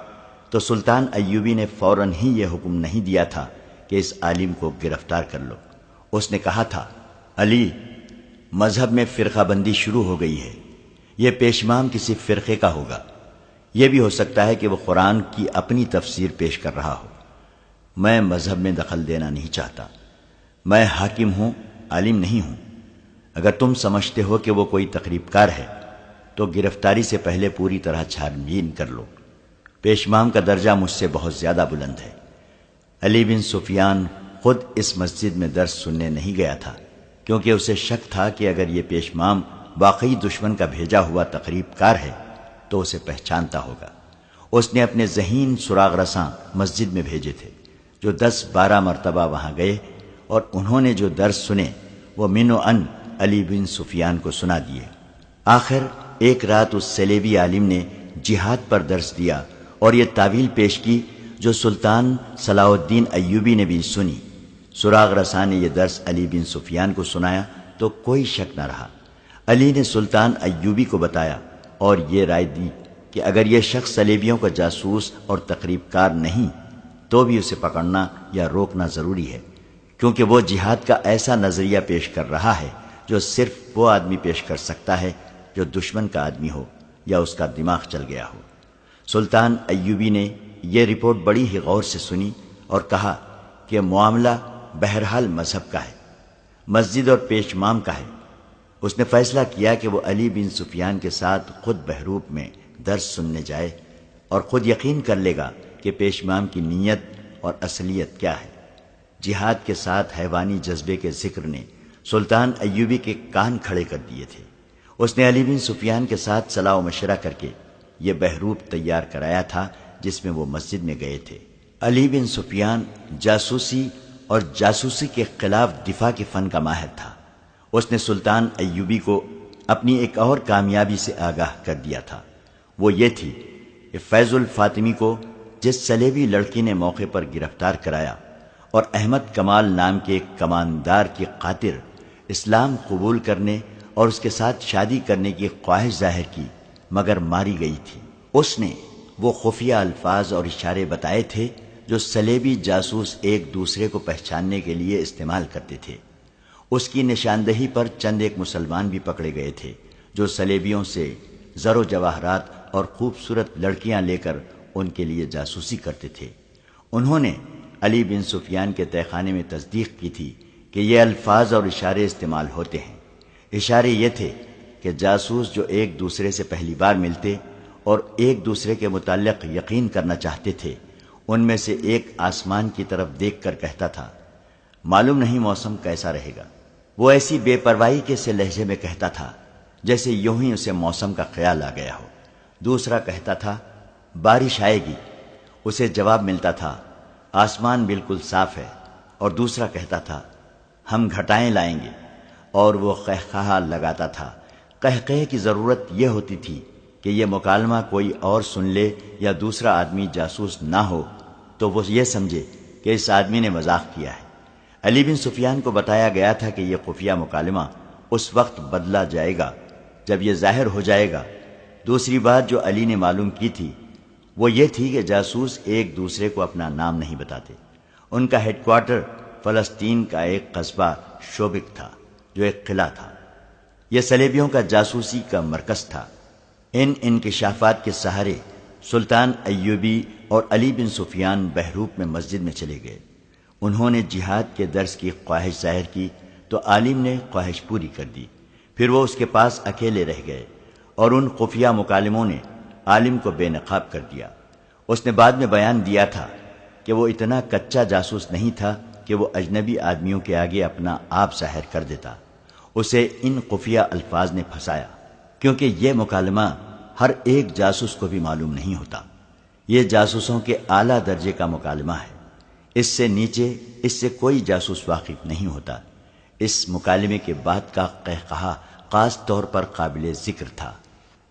S1: تو سلطان ایوبی نے فوراً ہی یہ حکم نہیں دیا تھا کہ اس عالم کو گرفتار کر لو۔ اس نے کہا تھا، علی، مذہب میں فرقہ بندی شروع ہو گئی ہے، یہ پیش امام کسی فرقے کا ہوگا، یہ بھی ہو سکتا ہے کہ وہ قرآن کی اپنی تفسیر پیش کر رہا ہو۔ میں مذہب میں دخل دینا نہیں چاہتا، میں حاکم ہوں، عالم نہیں ہوں۔ اگر تم سمجھتے ہو کہ وہ کوئی تقریب کار ہے تو گرفتاری سے پہلے پوری طرح چھان بین کر لو، پیش امام کا درجہ مجھ سے بہت زیادہ بلند ہے۔ علی بن سفیان خود اس مسجد میں درس سننے نہیں گیا تھا، کیونکہ اسے شک تھا کہ اگر یہ پیش امام واقعی دشمن کا بھیجا ہوا تقریب کار ہے تو اسے پہچانتا ہوگا۔ اس نے اپنے ذہین سراغ رساں مسجد میں بھیجے تھے جو 10-12 مرتبہ وہاں گئے، اور انہوں نے جو درس سنے وہ من و ان علی بن سفیان کو سنا دیے۔ آخر ایک رات اس صلیبی عالم نے جہاد پر درس دیا اور یہ تعویل پیش کی جو سلطان صلاح الدین ایوبی نے بھی سنی۔ سراغ رساں نے یہ درس علی بن سفیان کو سنایا تو کوئی شک نہ رہا۔ علی نے سلطان ایوبی کو بتایا اور یہ رائے دی کہ اگر یہ شخص صلیبیوں کا جاسوس اور تقریب کار نہیں تو بھی اسے پکڑنا یا روکنا ضروری ہے، کیونکہ وہ جہاد کا ایسا نظریہ پیش کر رہا ہے جو صرف وہ آدمی پیش کر سکتا ہے جو دشمن کا آدمی ہو یا اس کا دماغ چل گیا ہو۔ سلطان ایوبی نے یہ رپورٹ بڑی ہی غور سے سنی اور کہا کہ معاملہ بہرحال مذہب کا ہے، مسجد اور پیش امام کا ہے۔ اس نے فیصلہ کیا کہ وہ علی بن سفیان کے ساتھ خود بہروپ میں درس سننے جائے اور خود یقین کر لے گا کہ پیش امام کی نیت اور اصلیت کیا ہے۔ جہاد کے ساتھ حیوانی جذبے کے ذکر نے سلطان ایوبی کے کان کھڑے کر دیے تھے۔ اس نے علی بن سفیان کے ساتھ صلاح و مشورہ کر کے یہ بہروپ تیار کرایا تھا جس میں وہ مسجد میں گئے تھے۔ علی بن سفیان جاسوسی اور جاسوسی کے خلاف دفاع کے فن کا ماہر تھا۔ اس نے سلطان ایوبی کو اپنی ایک اور کامیابی سے آگاہ کر دیا تھا، وہ یہ تھی کہ فیض الفاطمی کو جس صلیبی لڑکی نے موقع پر گرفتار کرایا اور احمد کمال نام کے ایک کماندار کی خاطر اسلام قبول کرنے اور اس کے ساتھ شادی کرنے کی خواہش ظاہر کی مگر ماری گئی تھی، اس نے وہ خفیہ الفاظ اور اشارے بتائے تھے جو صلیبی جاسوس ایک دوسرے کو پہچاننے کے لیے استعمال کرتے تھے۔ اس کی نشاندہی پر چند ایک مسلمان بھی پکڑے گئے تھے جو صلیبیوں سے زر و جواہرات اور خوبصورت لڑکیاں لے کر ان کے لیے جاسوسی کرتے تھے۔ انہوں نے علی بن سفیان کے تہہ خانے میں تصدیق کی تھی کہ یہ الفاظ اور اشارے استعمال ہوتے ہیں۔ اشارے یہ تھے کہ جاسوس جو ایک دوسرے سے پہلی بار ملتے اور ایک دوسرے کے متعلق یقین کرنا چاہتے تھے، ان میں سے ایک آسمان کی طرف دیکھ کر کہتا تھا، معلوم نہیں موسم کیسا رہے گا۔ وہ ایسی بے پرواہی کے سے لہجے میں کہتا تھا جیسے یوں ہی اسے موسم کا خیال آ گیا ہو۔ دوسرا کہتا تھا، بارش آئے گی۔ اسے جواب ملتا تھا، آسمان بالکل صاف ہے۔ اور دوسرا کہتا تھا، ہم گھٹائیں لائیں گے۔ اور وہ قہقہہ لگاتا تھا۔ قہقہے کی ضرورت یہ ہوتی تھی کہ یہ مکالمہ کوئی اور سن لے یا دوسرا آدمی جاسوس نہ ہو تو وہ یہ سمجھے کہ اس آدمی نے مذاق کیا ہے۔ علی بن سفیان کو بتایا گیا تھا کہ یہ خفیہ مکالمہ اس وقت بدلا جائے گا جب یہ ظاہر ہو جائے گا۔ دوسری بات جو علی نے معلوم کی تھی وہ یہ تھی کہ جاسوس ایک دوسرے کو اپنا نام نہیں بتاتے۔ ان کا ہیڈ کوارٹر فلسطین کا ایک قصبہ شوبک تھا جو ایک قلعہ تھا۔ یہ صلیبیوں کا جاسوسی کا مرکز تھا۔ ان انکشافات کے سہارے سلطان ایوبی اور علی بن سفیان بہروپ میں مسجد میں چلے گئے۔ انہوں نے جہاد کے درس کی خواہش ظاہر کی تو عالم نے خواہش پوری کر دی۔ پھر وہ اس کے پاس اکیلے رہ گئے اور ان خفیہ مکالموں نے عالم کو بے نقاب کر دیا۔ اس نے بعد میں بیان دیا تھا کہ وہ اتنا کچا جاسوس نہیں تھا کہ وہ اجنبی آدمیوں کے آگے اپنا آپ ظاہر کر دیتا۔ اسے ان خفیہ الفاظ نے پھنسایا کیونکہ یہ مکالمہ ہر ایک جاسوس کو بھی معلوم نہیں ہوتا۔ یہ جاسوسوں کے اعلیٰ درجے کا مکالمہ ہے، اس سے نیچے اس سے کوئی جاسوس واقف نہیں ہوتا۔ اس مکالمے کے بعد کا قہقہہ خاص طور پر قابل ذکر تھا۔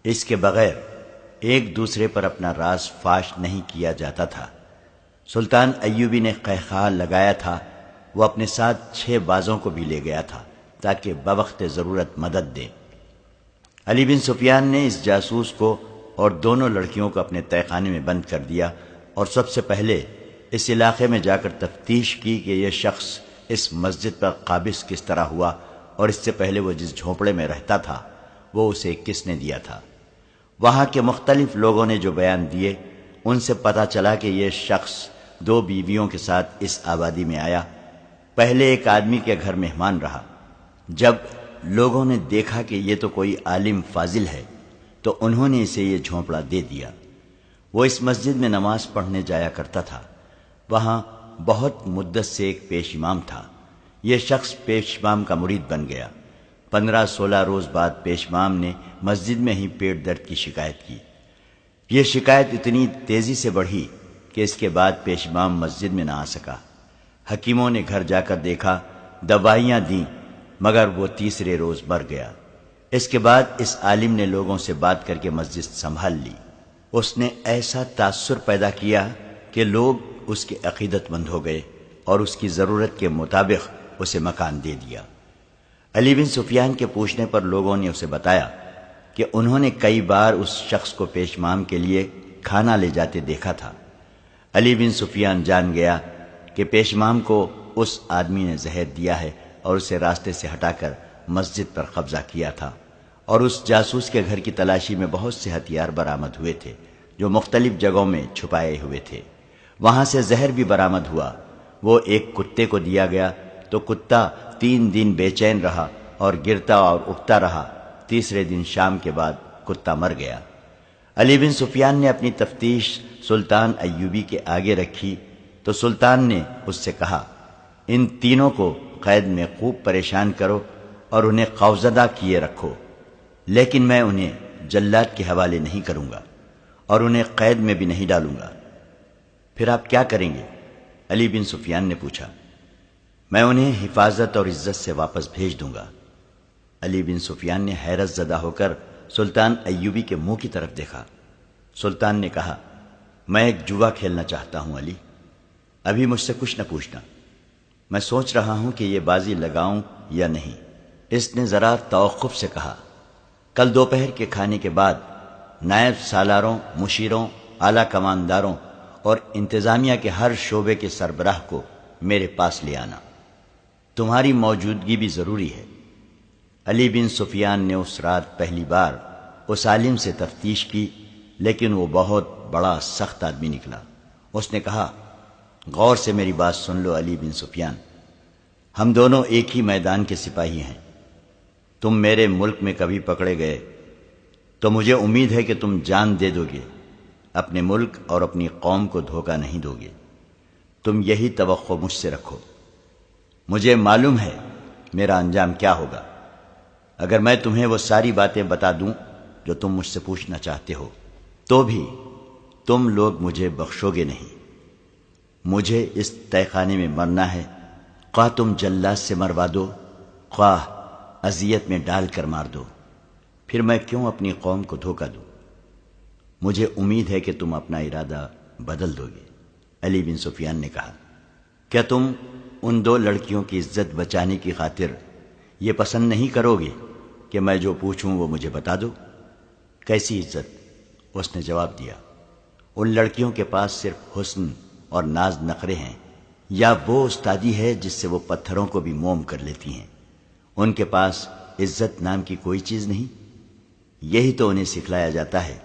S1: اس کے بغیر ایک دوسرے پر اپنا راز فاش نہیں کیا جاتا تھا۔ سلطان ایوبی نے قہقہا لگایا تھا، وہ اپنے ساتھ 6 بازوں کو بھی لے گیا تھا تاکہ بوقت ضرورت مدد دے۔ علی بن سفیان نے اس جاسوس کو اور دونوں لڑکیوں کو اپنے تہہ خانے میں بند کر دیا اور سب سے پہلے اس علاقے میں جا کر تفتیش کی کہ یہ شخص اس مسجد پر قابض کس طرح ہوا اور اس سے پہلے وہ جس جھونپڑے میں رہتا تھا وہ اسے کس نے دیا تھا۔ وہاں کے مختلف لوگوں نے جو بیان دیے ان سے پتہ چلا کہ یہ شخص 2 بیویوں کے ساتھ اس آبادی میں آیا۔ پہلے ایک آدمی کے گھر مہمان رہا۔ جب لوگوں نے دیکھا کہ یہ تو کوئی عالم فاضل ہے تو انہوں نے اسے یہ جھونپڑا دے دیا۔ وہ اس مسجد میں نماز پڑھنے جایا کرتا تھا۔ وہاں بہت مدت سے ایک پیش امام تھا۔ یہ شخص پیش امام کا مرید بن گیا۔ 15-16 روز بعد پیش امام نے مسجد میں ہی پیٹ درد کی شکایت کی۔ یہ شکایت اتنی تیزی سے بڑھی کہ اس کے بعد پیش امام مسجد میں نہ آ سکا۔ حکیموں نے گھر جا کر دیکھا، دوائیاں دیں، مگر وہ تیسرے روز مر گیا۔ اس کے بعد اس عالم نے لوگوں سے بات کر کے مسجد سنبھال لی۔ اس نے ایسا تاثر پیدا کیا کہ لوگ اس کے عقیدت مند ہو گئے اور اس کی ضرورت کے مطابق اسے مکان دے دیا۔ علی بن سفیان کے پوچھنے پر لوگوں نے اسے بتایا کہ انہوں نے کئی بار اس شخص کو پیش امام کے لیے کھانا لے جاتے دیکھا تھا۔ علی بن سفیان جان گیا کہ پیش امام کو اس آدمی نے زہر دیا ہے اور اسے راستے سے ہٹا کر مسجد پر قبضہ کیا تھا، اور اس جاسوس کے گھر کی تلاشی میں بہت سے ہتھیار برآمد ہوئے تھے جو مختلف جگہوں میں چھپائے ہوئے تھے۔ وہاں سے زہر بھی برآمد ہوا۔ وہ ایک کتے کو دیا گیا تو کتا 3 دن بے چین رہا اور گرتا اور اٹھتا رہا۔ تیسرے دن شام کے بعد کتا مر گیا۔ علی بن سفیان نے اپنی تفتیش سلطان ایوبی کے آگے رکھی تو سلطان نے اس سے کہا، ان تینوں کو قید میں خوب پریشان کرو اور انہیں خوفزدہ کیے رکھو، لیکن میں انہیں جلاد کے حوالے نہیں کروں گا اور انہیں قید میں بھی نہیں ڈالوں گا۔ پھر آپ کیا کریں گے؟ علی بن سفیان نے پوچھا۔ میں انہیں حفاظت اور عزت سے واپس بھیج دوں گا۔ علی بن سفیان نے حیرت زدہ ہو کر سلطان ایوبی کے منہ کی طرف دیکھا۔ سلطان نے کہا، میں ایک جوا کھیلنا چاہتا ہوں علی، ابھی مجھ سے کچھ نہ پوچھنا۔ میں سوچ رہا ہوں کہ یہ بازی لگاؤں یا نہیں۔ اس نے ذرا توقف سے کہا، کل دوپہر کے کھانے کے بعد نائب سالاروں، مشیروں، اعلیٰ کمانداروں اور انتظامیہ کے ہر شعبے کے سربراہ کو میرے پاس لے آنا۔ تمہاری موجودگی بھی ضروری ہے۔ علی بن سفیان نے اس رات پہلی بار اس عالم سے تفتیش کی، لیکن وہ بہت بڑا سخت آدمی نکلا۔ اس نے کہا، غور سے میری بات سن لو علی بن سفیان، ہم دونوں ایک ہی میدان کے سپاہی ہیں۔ تم میرے ملک میں کبھی پکڑے گئے تو مجھے امید ہے کہ تم جان دے دو گے، اپنے ملک اور اپنی قوم کو دھوکہ نہیں دو گے۔ تم یہی توقع مجھ سے رکھو۔ مجھے معلوم ہے میرا انجام کیا ہوگا۔ اگر میں تمہیں وہ ساری باتیں بتا دوں جو تم مجھ سے پوچھنا چاہتے ہو تو بھی تم لوگ مجھے بخشو گے نہیں۔ مجھے اس تہہ خانے میں مرنا ہے، خواہ تم جلاد سے مروا دو، خواہ اذیت میں ڈال کر مار دو، پھر میں کیوں اپنی قوم کو دھوکہ دوں؟ مجھے امید ہے کہ تم اپنا ارادہ بدل دو گے۔ علی بن سفیان نے کہا، کیا تم ان 2 لڑکیوں کی عزت بچانے کی خاطر یہ پسند نہیں کرو گے کہ میں جو پوچھوں وہ مجھے بتا دو؟ کیسی عزت؟ اس نے جواب دیا، ان لڑکیوں کے پاس صرف حسن اور ناز نخرے ہیں، یا وہ استادی ہے جس سے وہ پتھروں کو بھی موم کر لیتی ہیں۔ ان کے پاس عزت نام کی کوئی چیز نہیں۔ یہی تو انہیں سکھلایا جاتا ہے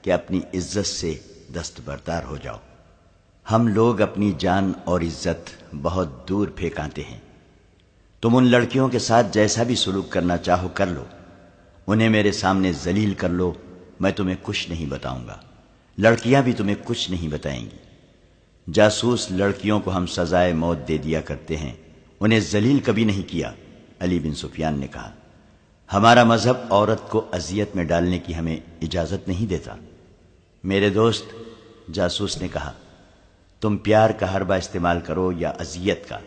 S1: کہ اپنی عزت سے دستبردار ہو جاؤ۔ ہم لوگ اپنی جان اور عزت بہت دور پھینکاتے ہیں۔ تم ان لڑکیوں کے ساتھ جیسا بھی سلوک کرنا چاہو کر لو، انہیں میرے سامنے ذلیل کر لو، میں تمہیں کچھ نہیں بتاؤں گا۔ لڑکیاں بھی تمہیں کچھ نہیں بتائیں گی۔ جاسوس لڑکیوں کو ہم سزائے موت دے دیا کرتے ہیں، انہیں ذلیل کبھی نہیں کیا۔ علی بن سفیان نے کہا، ہمارا مذہب عورت کو اذیت میں ڈالنے کی ہمیں اجازت نہیں دیتا۔ میرے دوست، جاسوس نے کہا، تم پیار کا حربہ استعمال کرو یا اذیت کا،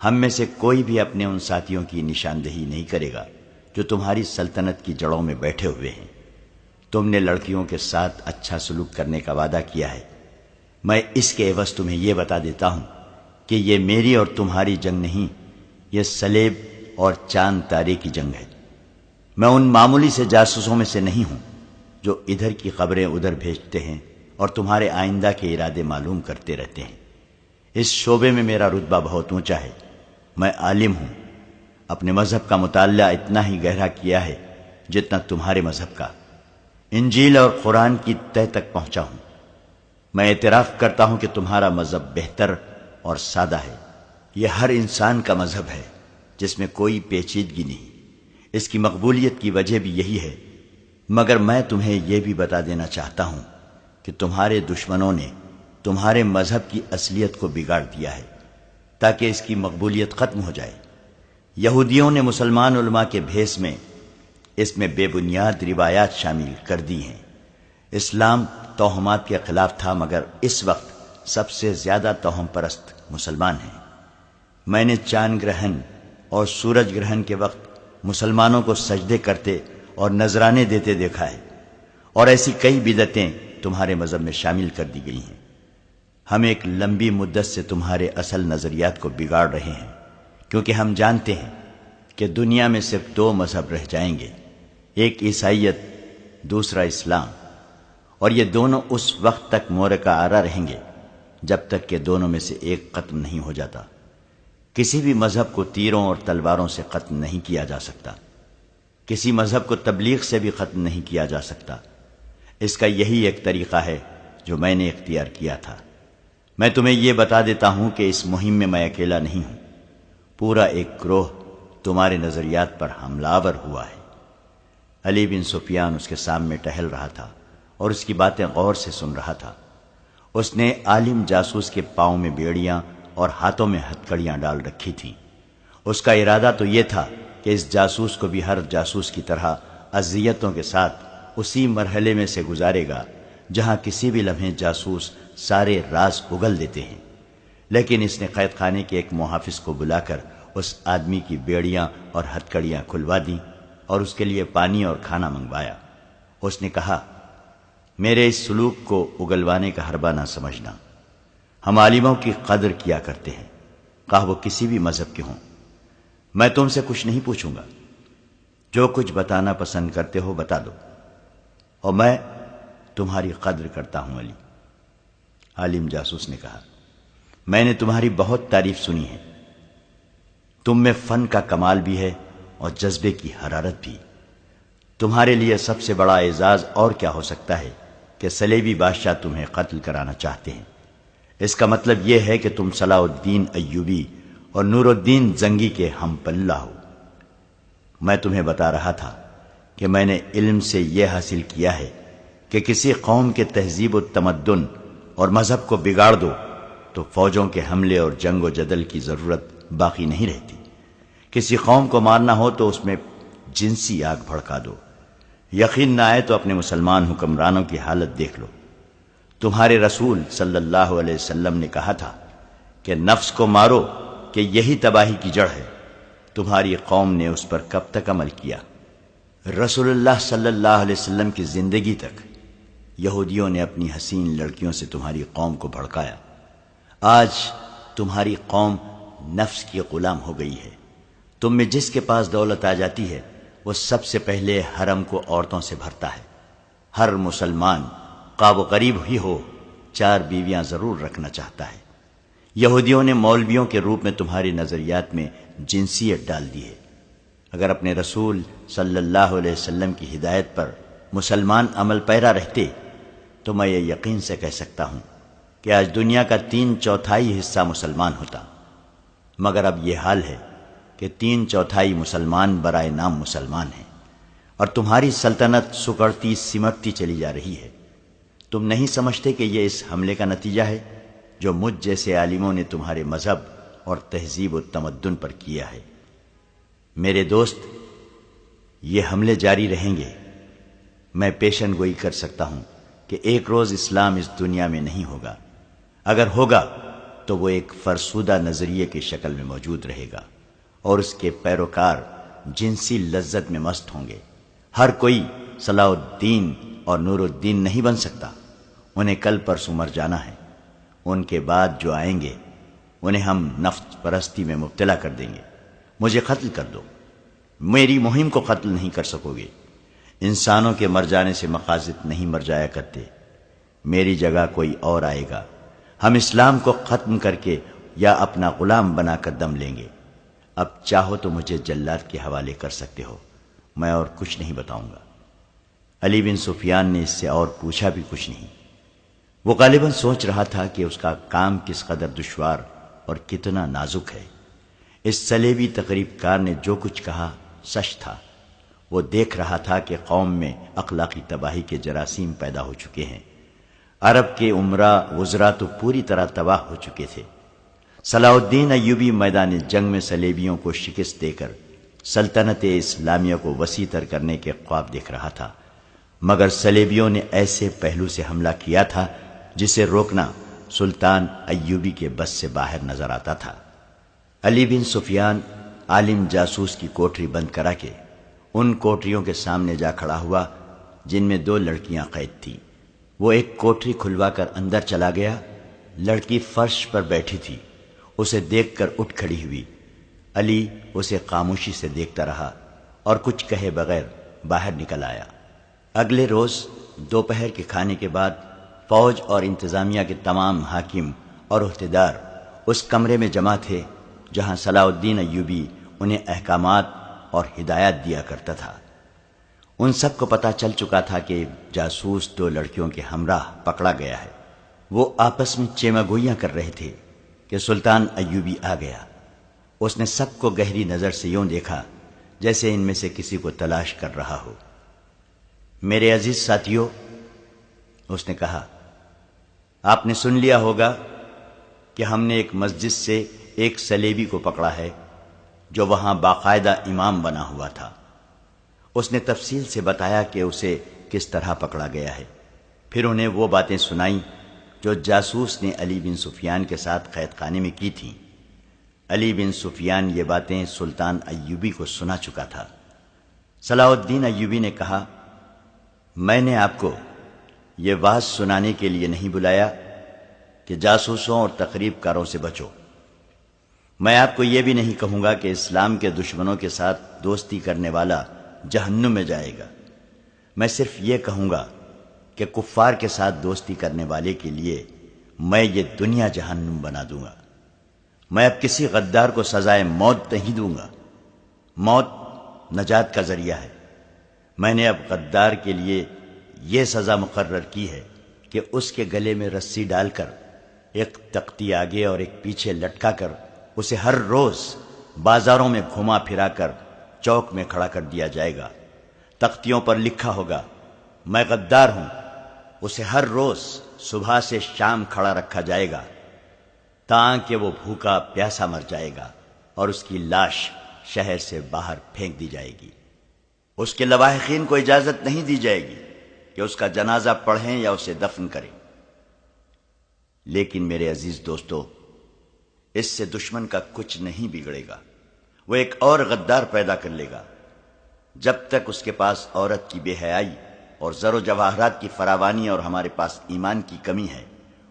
S1: ہم میں سے کوئی بھی اپنے ان ساتھیوں کی نشاندہی نہیں کرے گا جو تمہاری سلطنت کی جڑوں میں بیٹھے ہوئے ہیں۔ تم نے لڑکیوں کے ساتھ اچھا سلوک کرنے کا وعدہ کیا ہے، میں اس کے عوض تمہیں یہ بتا دیتا ہوں کہ یہ میری اور تمہاری جنگ نہیں، یہ سلیب اور چاند تارے کی جنگ ہے۔ میں ان معمولی سے جاسوسوں میں سے نہیں ہوں جو ادھر کی خبریں ادھر بھیجتے ہیں اور تمہارے آئندہ کے ارادے معلوم کرتے رہتے ہیں۔ اس شعبے میں میرا رتبہ بہت اونچا ہے، میں عالم ہوں، اپنے مذہب کا مطالعہ اتنا ہی گہرا کیا ہے جتنا تمہارے مذہب کا، انجیل اور قرآن کی تہ تک پہنچا ہوں۔ میں اعتراف کرتا ہوں کہ تمہارا مذہب بہتر اور سادہ ہے، یہ ہر انسان کا مذہب ہے جس میں کوئی پیچیدگی نہیں، اس کی مقبولیت کی وجہ بھی یہی ہے، مگر میں تمہیں یہ بھی بتا دینا چاہتا ہوں کہ تمہارے دشمنوں نے تمہارے مذہب کی اصلیت کو بگاڑ دیا ہے تاکہ اس کی مقبولیت ختم ہو جائے۔ یہودیوں نے مسلمان علماء کے بھیس میں اس میں بے بنیاد روایات شامل کر دی ہیں۔ اسلام توہمات کے خلاف تھا، مگر اس وقت سب سے زیادہ توہم پرست مسلمان ہیں۔ میں نے چاند گرہن اور سورج گرہن کے وقت مسلمانوں کو سجدے کرتے اور نذرانے دیتے دیکھا ہے، اور ایسی کئی بدعتیں تمہارے مذہب میں شامل کر دی گئی ہیں۔ ہم ایک لمبی مدت سے تمہارے اصل نظریات کو بگاڑ رہے ہیں، کیونکہ ہم جانتے ہیں کہ دنیا میں صرف دو مذہب رہ جائیں گے، ایک عیسائیت، دوسرا اسلام، اور یہ دونوں اس وقت تک مورکہ آرا رہیں گے جب تک کہ دونوں میں سے ایک ختم نہیں ہو جاتا۔ کسی بھی مذہب کو تیروں اور تلواروں سے ختم نہیں کیا جا سکتا، کسی مذہب کو تبلیغ سے بھی ختم نہیں کیا جا سکتا۔ اس کا یہی ایک طریقہ ہے جو میں نے اختیار کیا تھا۔ میں تمہیں یہ بتا دیتا ہوں کہ اس مہم میں میں اکیلا نہیں ہوں، پورا ایک گروہ تمہارے نظریات پر حملہ آور ہوا ہے۔ علی بن سفیان اس کے سامنے ٹہل رہا تھا اور اس کی باتیں غور سے سن رہا تھا۔ اس نے عالم جاسوس کے پاؤں میں بیڑیاں اور ہاتھوں میں ہتھکڑیاں ڈال رکھی تھیں۔ اس کا ارادہ تو یہ تھا کہ اس جاسوس کو بھی ہر جاسوس کی طرح اذیتوں کے ساتھ اسی مرحلے میں سے گزارے گا جہاں کسی بھی لمحے جاسوس سارے راز اگل دیتے ہیں۔ لیکن اس نے قید خانے کے ایک محافظ کو بلا کر اس آدمی کی بیڑیاں اور ہتھکڑیاں کھلوا دیں اور اس کے لیے پانی اور کھانا منگوایا۔ اس نے کہا، میرے اس سلوک کو اگلوانے کا حربہ نہ سمجھنا، ہم عالموں کی قدر کیا کرتے ہیں، خواہ وہ کسی بھی مذہب کے ہوں۔ میں تم سے کچھ نہیں پوچھوں گا، جو کچھ بتانا پسند کرتے ہو بتا دو، اور میں تمہاری قدر کرتا ہوں علی۔ عالم جاسوس نے کہا، میں نے تمہاری بہت تعریف سنی ہے، تم میں فن کا کمال بھی ہے اور جذبے کی حرارت بھی۔ تمہارے لیے سب سے بڑا اعزاز اور کیا ہو سکتا ہے کہ صلیبی بادشاہ تمہیں قتل کرانا چاہتے ہیں۔ اس کا مطلب یہ ہے کہ تم صلاح الدین ایوبی اور نور الدین زنگی کے ہم پلہ ہو۔ میں تمہیں بتا رہا تھا کہ میں نے علم سے یہ حاصل کیا ہے کہ کسی قوم کے تہذیب و تمدن اور مذہب کو بگاڑ دو تو فوجوں کے حملے اور جنگ و جدل کی ضرورت باقی نہیں رہتی۔ کسی قوم کو مارنا ہو تو اس میں جنسی آگ بھڑکا دو۔ یقین نہ آئے تو اپنے مسلمان حکمرانوں کی حالت دیکھ لو۔ تمہارے رسول صلی اللہ علیہ وسلم نے کہا تھا کہ نفس کو مارو کہ یہی تباہی کی جڑ ہے۔ تمہاری قوم نے اس پر کب تک عمل کیا؟ رسول اللہ صلی اللہ علیہ وسلم کی زندگی تک یہودیوں نے اپنی حسین لڑکیوں سے تمہاری قوم کو بھڑکایا۔ آج تمہاری قوم نفس کی غلام ہو گئی ہے۔ تم میں جس کے پاس دولت آ جاتی ہے وہ سب سے پہلے حرم کو عورتوں سے بھرتا ہے۔ ہر مسلمان قاب و غریب ہی ہو 4 بیویاں ضرور رکھنا چاہتا ہے۔ یہودیوں نے مولویوں کے روپ میں تمہاری نظریات میں جنسیت ڈال دی ہے۔ اگر اپنے رسول صلی اللہ علیہ وسلم کی ہدایت پر مسلمان عمل پیرا رہتے تو میں یہ یقین سے کہہ سکتا ہوں کہ آج دنیا کا 3/4 حصہ مسلمان ہوتا، مگر اب یہ حال ہے کہ 3/4 مسلمان برائے نام مسلمان ہیں، اور تمہاری سلطنت سکڑتی سمٹتی چلی جا رہی ہے۔ تم نہیں سمجھتے کہ یہ اس حملے کا نتیجہ ہے جو مجھ جیسے عالموں نے تمہارے مذہب اور تہذیب و تمدن پر کیا ہے؟ میرے دوست، یہ حملے جاری رہیں گے۔ میں پیشن گوئی کر سکتا ہوں کہ ایک روز اسلام اس دنیا میں نہیں ہوگا۔ اگر ہوگا تو وہ ایک فرسودہ نظریے کی شکل میں موجود رہے گا، اور اس کے پیروکار جنسی لذت میں مست ہوں گے۔ ہر کوئی صلاح الدین اور نور الدین نہیں بن سکتا؟ انہیں کل پرسوں مر جانا ہے، ان کے بعد جو آئیں گے انہیں ہم نفس پرستی میں مبتلا کر دیں گے۔ مجھے قتل کر دو، میری مہم کو قتل نہیں کر سکو گے۔ انسانوں کے مر جانے سے مقاصد نہیں مر جایا کرتے، میری جگہ کوئی اور آئے گا، ہم اسلام کو ختم کر کے یا اپنا غلام بنا کر دم لیں گے۔ اب چاہو تو مجھے جلاد کے حوالے کر سکتے ہو، میں اور کچھ نہیں بتاؤں گا۔ علی بن سفیان نے اس سے اور پوچھا بھی کچھ نہیں۔ وہ غالباً سوچ رہا تھا کہ اس کا کام کس قدر دشوار اور کتنا نازک ہے۔ اس صلیبی تقریب کار نے جو کچھ کہا سچ تھا۔ وہ دیکھ رہا تھا کہ قوم میں اخلاقی تباہی کے جراثیم پیدا ہو چکے ہیں۔ عرب کے امراء وزراء تو پوری طرح تباہ ہو چکے تھے۔ صلاح الدین ایوبی میدان جنگ میں صلیبیوں کو شکست دے کر سلطنت اسلامیہ کو وسیع تر کرنے کے خواب دیکھ رہا تھا، مگر صلیبیوں نے ایسے پہلو سے حملہ کیا تھا جسے روکنا سلطان ایوبی کے بس سے باہر نظر آتا تھا۔ علی بن سفیان عالم جاسوس کی کوٹری بند کرا کے ان کوٹریوں کے سامنے جا کھڑا ہوا جن میں 2 لڑکیاں قید تھیں۔ وہ ایک کوٹری کھلوا کر اندر چلا گیا۔ لڑکی فرش پر بیٹھی تھی، اسے دیکھ کر اٹھ کھڑی ہوئی۔ علی اسے خاموشی سے دیکھتا رہا اور کچھ کہے بغیر باہر نکل آیا۔ اگلے روز دوپہر کے کھانے کے بعد فوج اور انتظامیہ کے تمام حاکم اور عہدیدار اس کمرے میں جمع تھے جہاں صلاح الدین ایوبی انہیں احکامات اور ہدایات دیا کرتا تھا۔ ان سب کو پتہ چل چکا تھا کہ جاسوس 2 لڑکیوں کے ہمراہ پکڑا گیا ہے۔ وہ آپس میں چیمہ گوئیاں کر رہے تھے کہ سلطان ایوبی آ گیا۔ اس نے سب کو گہری نظر سے یوں دیکھا جیسے ان میں سے کسی کو تلاش کر رہا ہو۔ میرے عزیز ساتھیو، اس نے کہا، آپ نے سن لیا ہوگا کہ ہم نے ایک مسجد سے ایک صلیبی کو پکڑا ہے جو وہاں باقاعدہ امام بنا ہوا تھا۔ اس نے تفصیل سے بتایا کہ اسے کس طرح پکڑا گیا ہے، پھر انہیں وہ باتیں سنائیں جو جاسوس نے علی بن سفیان کے ساتھ قید خانے میں کی تھیں۔ علی بن سفیان یہ باتیں سلطان ایوبی کو سنا چکا تھا۔ صلاح الدین ایوبی نے کہا، میں نے آپ کو یہ واز سنانے کے لیے نہیں بلایا کہ جاسوسوں اور تقریب کاروں سے بچو۔ میں آپ کو یہ بھی نہیں کہوں گا کہ اسلام کے دشمنوں کے ساتھ دوستی کرنے والا جہنم میں جائے گا۔ میں صرف یہ کہوں گا کہ کفار کے ساتھ دوستی کرنے والے کے لیے میں یہ دنیا جہنم بنا دوں گا۔ میں اب کسی غدار کو سزائے موت نہیں دوں گا۔ موت نجات کا ذریعہ ہے۔ میں نے اب غدار کے لیے یہ سزا مقرر کی ہے کہ اس کے گلے میں رسی ڈال کر ایک تختی آگے اور ایک پیچھے لٹکا کر اسے ہر روز بازاروں میں گھما پھرا کر چوک میں کھڑا کر دیا جائے گا۔ تختیوں پر لکھا ہوگا، میں غدار ہوں۔ اسے ہر روز صبح سے شام کھڑا رکھا جائے گا تاکہ وہ بھوکا پیاسا مر جائے گا اور اس کی لاش شہر سے باہر پھینک دی جائے گی۔ اس کے لواحقین کو اجازت نہیں دی جائے گی کہ اس کا جنازہ پڑھیں یا اسے دفن کریں۔ لیکن میرے عزیز دوستو، اس سے دشمن کا کچھ نہیں بگڑے گا۔ وہ ایک اور غدار پیدا کر لے گا۔ جب تک اس کے پاس عورت کی بے حیائی اور زر و جواہرات کی فراوانی اور ہمارے پاس ایمان کی کمی ہے،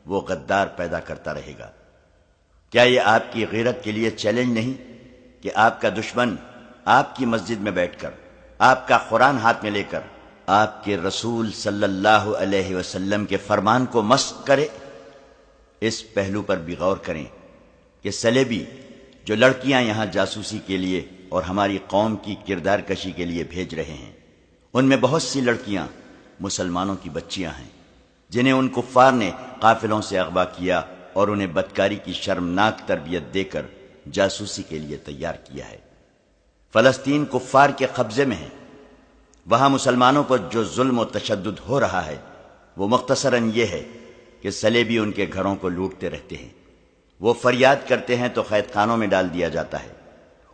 S1: وہ غدار پیدا کرتا رہے گا۔ کیا یہ آپ کی غیرت کے لیے چیلنج نہیں کہ آپ کا دشمن آپ کی مسجد میں بیٹھ کر، آپ کا قرآن ہاتھ میں لے کر، آپ کے رسول صلی اللہ علیہ وسلم کے فرمان کو مسخ کرے؟ اس پہلو پر بھی غور کریں کہ صلیبی جو لڑکیاں یہاں جاسوسی کے لیے اور ہماری قوم کی کردار کشی کے لیے بھیج رہے ہیں، ان میں بہت سی لڑکیاں مسلمانوں کی بچیاں ہیں جنہیں ان کفار نے قافلوں سے اغوا کیا اور انہیں بدکاری کی شرمناک تربیت دے کر جاسوسی کے لیے تیار کیا ہے۔ فلسطین کفار کے قبضے میں ہے۔ وہاں مسلمانوں پر جو ظلم و تشدد ہو رہا ہے وہ مختصراً یہ ہے کہ صلیبی ان کے گھروں کو لوٹتے رہتے ہیں۔ وہ فریاد کرتے ہیں تو قید خانوں میں ڈال دیا جاتا ہے۔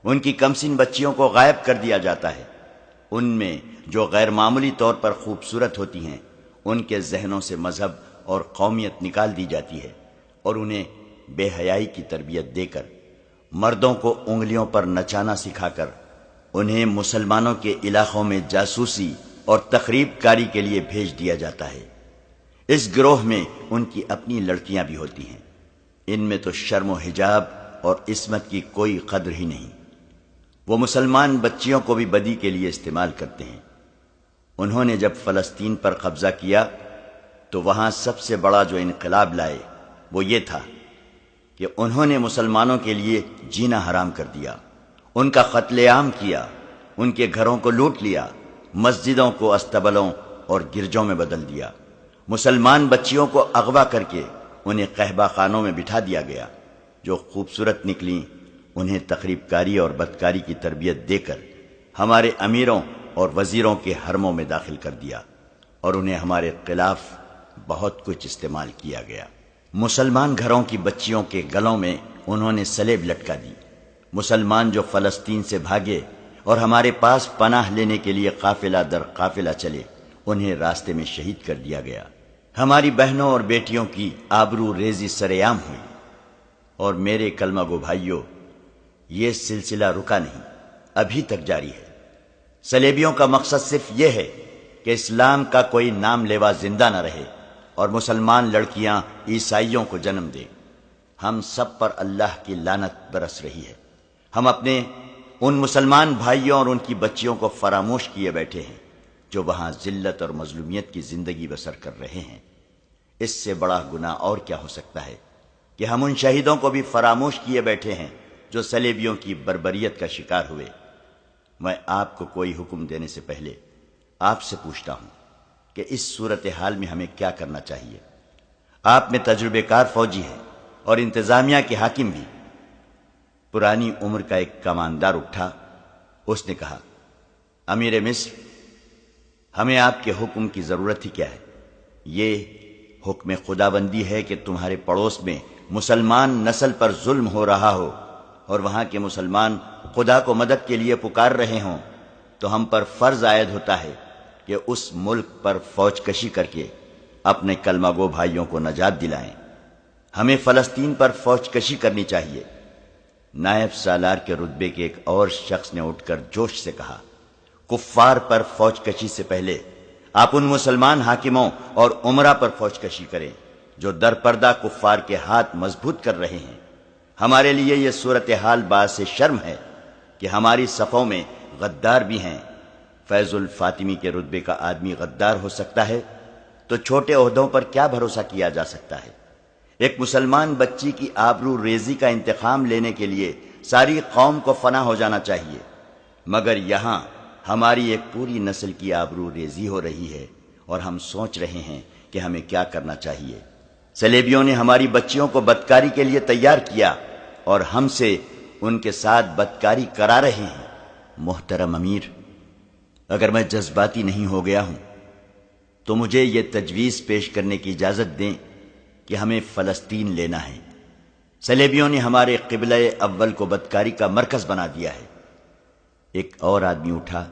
S1: ان کی کمسن بچیوں کو غائب کر دیا جاتا ہے۔ ان میں جو غیر معمولی طور پر خوبصورت ہوتی ہیں، ان کے ذہنوں سے مذہب اور قومیت نکال دی جاتی ہے اور انہیں بے حیائی کی تربیت دے کر، مردوں کو انگلیوں پر نچانا سکھا کر، انہیں مسلمانوں کے علاقوں میں جاسوسی اور تخریب کاری کے لیے بھیج دیا جاتا ہے۔ اس گروہ میں ان کی اپنی لڑکیاں بھی ہوتی ہیں، ان میں تو شرم و حجاب اور عصمت کی کوئی قدر ہی نہیں۔ وہ مسلمان بچیوں کو بھی بدی کے لیے استعمال کرتے ہیں۔ انہوں نے جب فلسطین پر قبضہ کیا تو وہاں سب سے بڑا جو انقلاب لائے وہ یہ تھا کہ انہوں نے مسلمانوں کے لیے جینا حرام کر دیا، ان کا قتل عام کیا، ان کے گھروں کو لوٹ لیا، مسجدوں کو استبلوں اور گرجوں میں بدل دیا، مسلمان بچیوں کو اغوا کر کے انہیں قہبہ خانوں میں بٹھا دیا گیا، جو خوبصورت نکلیں انہیں تخریب کاری اور بدکاری کی تربیت دے کر ہمارے امیروں اور وزیروں کے حرموں میں داخل کر دیا، اور انہیں ہمارے خلاف بہت کچھ استعمال کیا گیا۔ مسلمان گھروں کی بچیوں کے گلوں میں انہوں نے سلیب لٹکا دی۔ مسلمان جو فلسطین سے بھاگے اور ہمارے پاس پناہ لینے کے لیے قافلہ در قافلہ چلے، انہیں راستے میں شہید کر دیا گیا۔ ہماری بہنوں اور بیٹیوں کی آبرو ریزی سرعام ہوئی۔ اور میرے کلمہ گو بھائیوں، یہ سلسلہ رکا نہیں، ابھی تک جاری ہے۔ صلیبیوں کا مقصد صرف یہ ہے کہ اسلام کا کوئی نام لیوا زندہ نہ رہے اور مسلمان لڑکیاں عیسائیوں کو جنم دے۔ ہم سب پر اللہ کی لعنت برس رہی ہے۔ ہم اپنے ان مسلمان بھائیوں اور ان کی بچیوں کو فراموش کیے بیٹھے ہیں جو وہاں ذلت اور مظلومیت کی زندگی بسر کر رہے ہیں۔ اس سے بڑا گناہ اور کیا ہو سکتا ہے کہ ہم ان شہیدوں کو بھی فراموش کیے بیٹھے ہیں جو صلیبیوں کی بربریت کا شکار ہوئے۔ میں آپ کو کوئی حکم دینے سے پہلے آپ سے پوچھتا ہوں کہ اس صورتحال میں ہمیں کیا کرنا چاہیے۔ آپ میں تجربے کار فوجی ہیں اور انتظامیہ کے حاکم بھی۔ پرانی عمر کا ایک کماندار اٹھا، اس نے کہا، امیر مصر، ہمیں آپ کے حکم کی ضرورت ہی کیا ہے؟ یہ حکم خداوندی ہے کہ تمہارے پڑوس میں مسلمان نسل پر ظلم ہو رہا ہو اور وہاں کے مسلمان خدا کو مدد کے لیے پکار رہے ہوں، تو ہم پر فرض عائد ہوتا ہے کہ اس ملک پر فوج کشی کر کے اپنے کلمہ گو بھائیوں کو نجات دلائیں۔ ہمیں فلسطین پر فوج کشی کرنی چاہیے۔ نائب سالار کے رتبے کے ایک اور شخص نے اٹھ کر جوش سے کہا، کفار پر فوج کشی سے پہلے آپ ان مسلمان حاکموں اور امراء پر فوج کشی کریں جو در پردہ کفار کے ہاتھ مضبوط کر رہے ہیں۔ ہمارے لیے یہ صورتحال باعث شرم ہے کہ ہماری صفوں میں غدار بھی ہیں۔ فیض الفاطمی کے رتبے کا آدمی غدار ہو سکتا ہے تو چھوٹے عہدوں پر کیا بھروسہ کیا جا سکتا ہے؟ ایک مسلمان بچی کی آبرو ریزی کا انتقام لینے کے لیے ساری قوم کو فنا ہو جانا چاہیے، مگر یہاں ہماری ایک پوری نسل کی آبرو ریزی ہو رہی ہے اور ہم سوچ رہے ہیں کہ ہمیں کیا کرنا چاہیے۔ صلیبیوں نے ہماری بچیوں کو بدکاری کے لیے تیار کیا اور ہم سے ان کے ساتھ بدکاری کرا رہے ہیں۔ محترم امیر، اگر میں جذباتی نہیں ہو گیا ہوں تو مجھے یہ تجویز پیش کرنے کی اجازت دیں کہ ہمیں فلسطین لینا ہے۔ صلیبیوں نے ہمارے قبلہ اول کو بدکاری کا مرکز بنا دیا ہے۔ ایک اور آدمی اٹھا،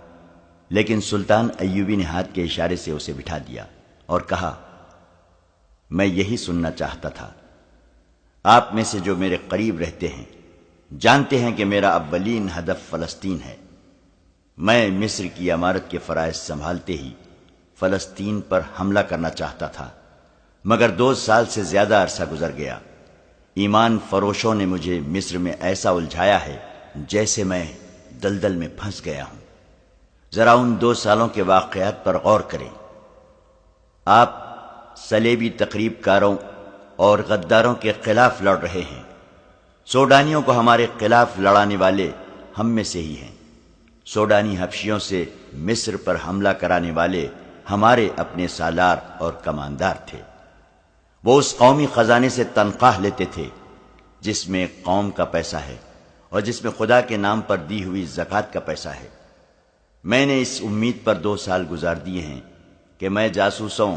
S1: لیکن سلطان ایوبی نے ہاتھ کے اشارے سے اسے بٹھا دیا اور کہا، میں یہی سننا چاہتا تھا۔ آپ میں سے جو میرے قریب رہتے ہیں جانتے ہیں کہ میرا اولین ہدف فلسطین ہے۔ میں مصر کی عمارت کے فرائض سنبھالتے ہی فلسطین پر حملہ کرنا چاہتا تھا، مگر 2 سال سے زیادہ عرصہ گزر گیا۔ ایمان فروشوں نے مجھے مصر میں ایسا الجھایا ہے جیسے میں دلدل میں پھنس گیا ہوں۔ ذرا ان 2 سالوں کے واقعات پر غور کریں۔ آپ صلیبی تقریب کاروں اور غداروں کے خلاف لڑ رہے ہیں۔ سوڈانیوں کو ہمارے خلاف لڑانے والے ہم میں سے ہی ہیں۔ سوڈانی حبشیوں سے مصر پر حملہ کرانے والے ہمارے اپنے سالار اور کماندار تھے۔ وہ اس قومی خزانے سے تنخواہ لیتے تھے جس میں قوم کا پیسہ ہے اور جس میں خدا کے نام پر دی ہوئی زکوٰۃ کا پیسہ ہے۔ میں نے اس امید پر 2 سال گزار دیے ہیں کہ میں جاسوسوں،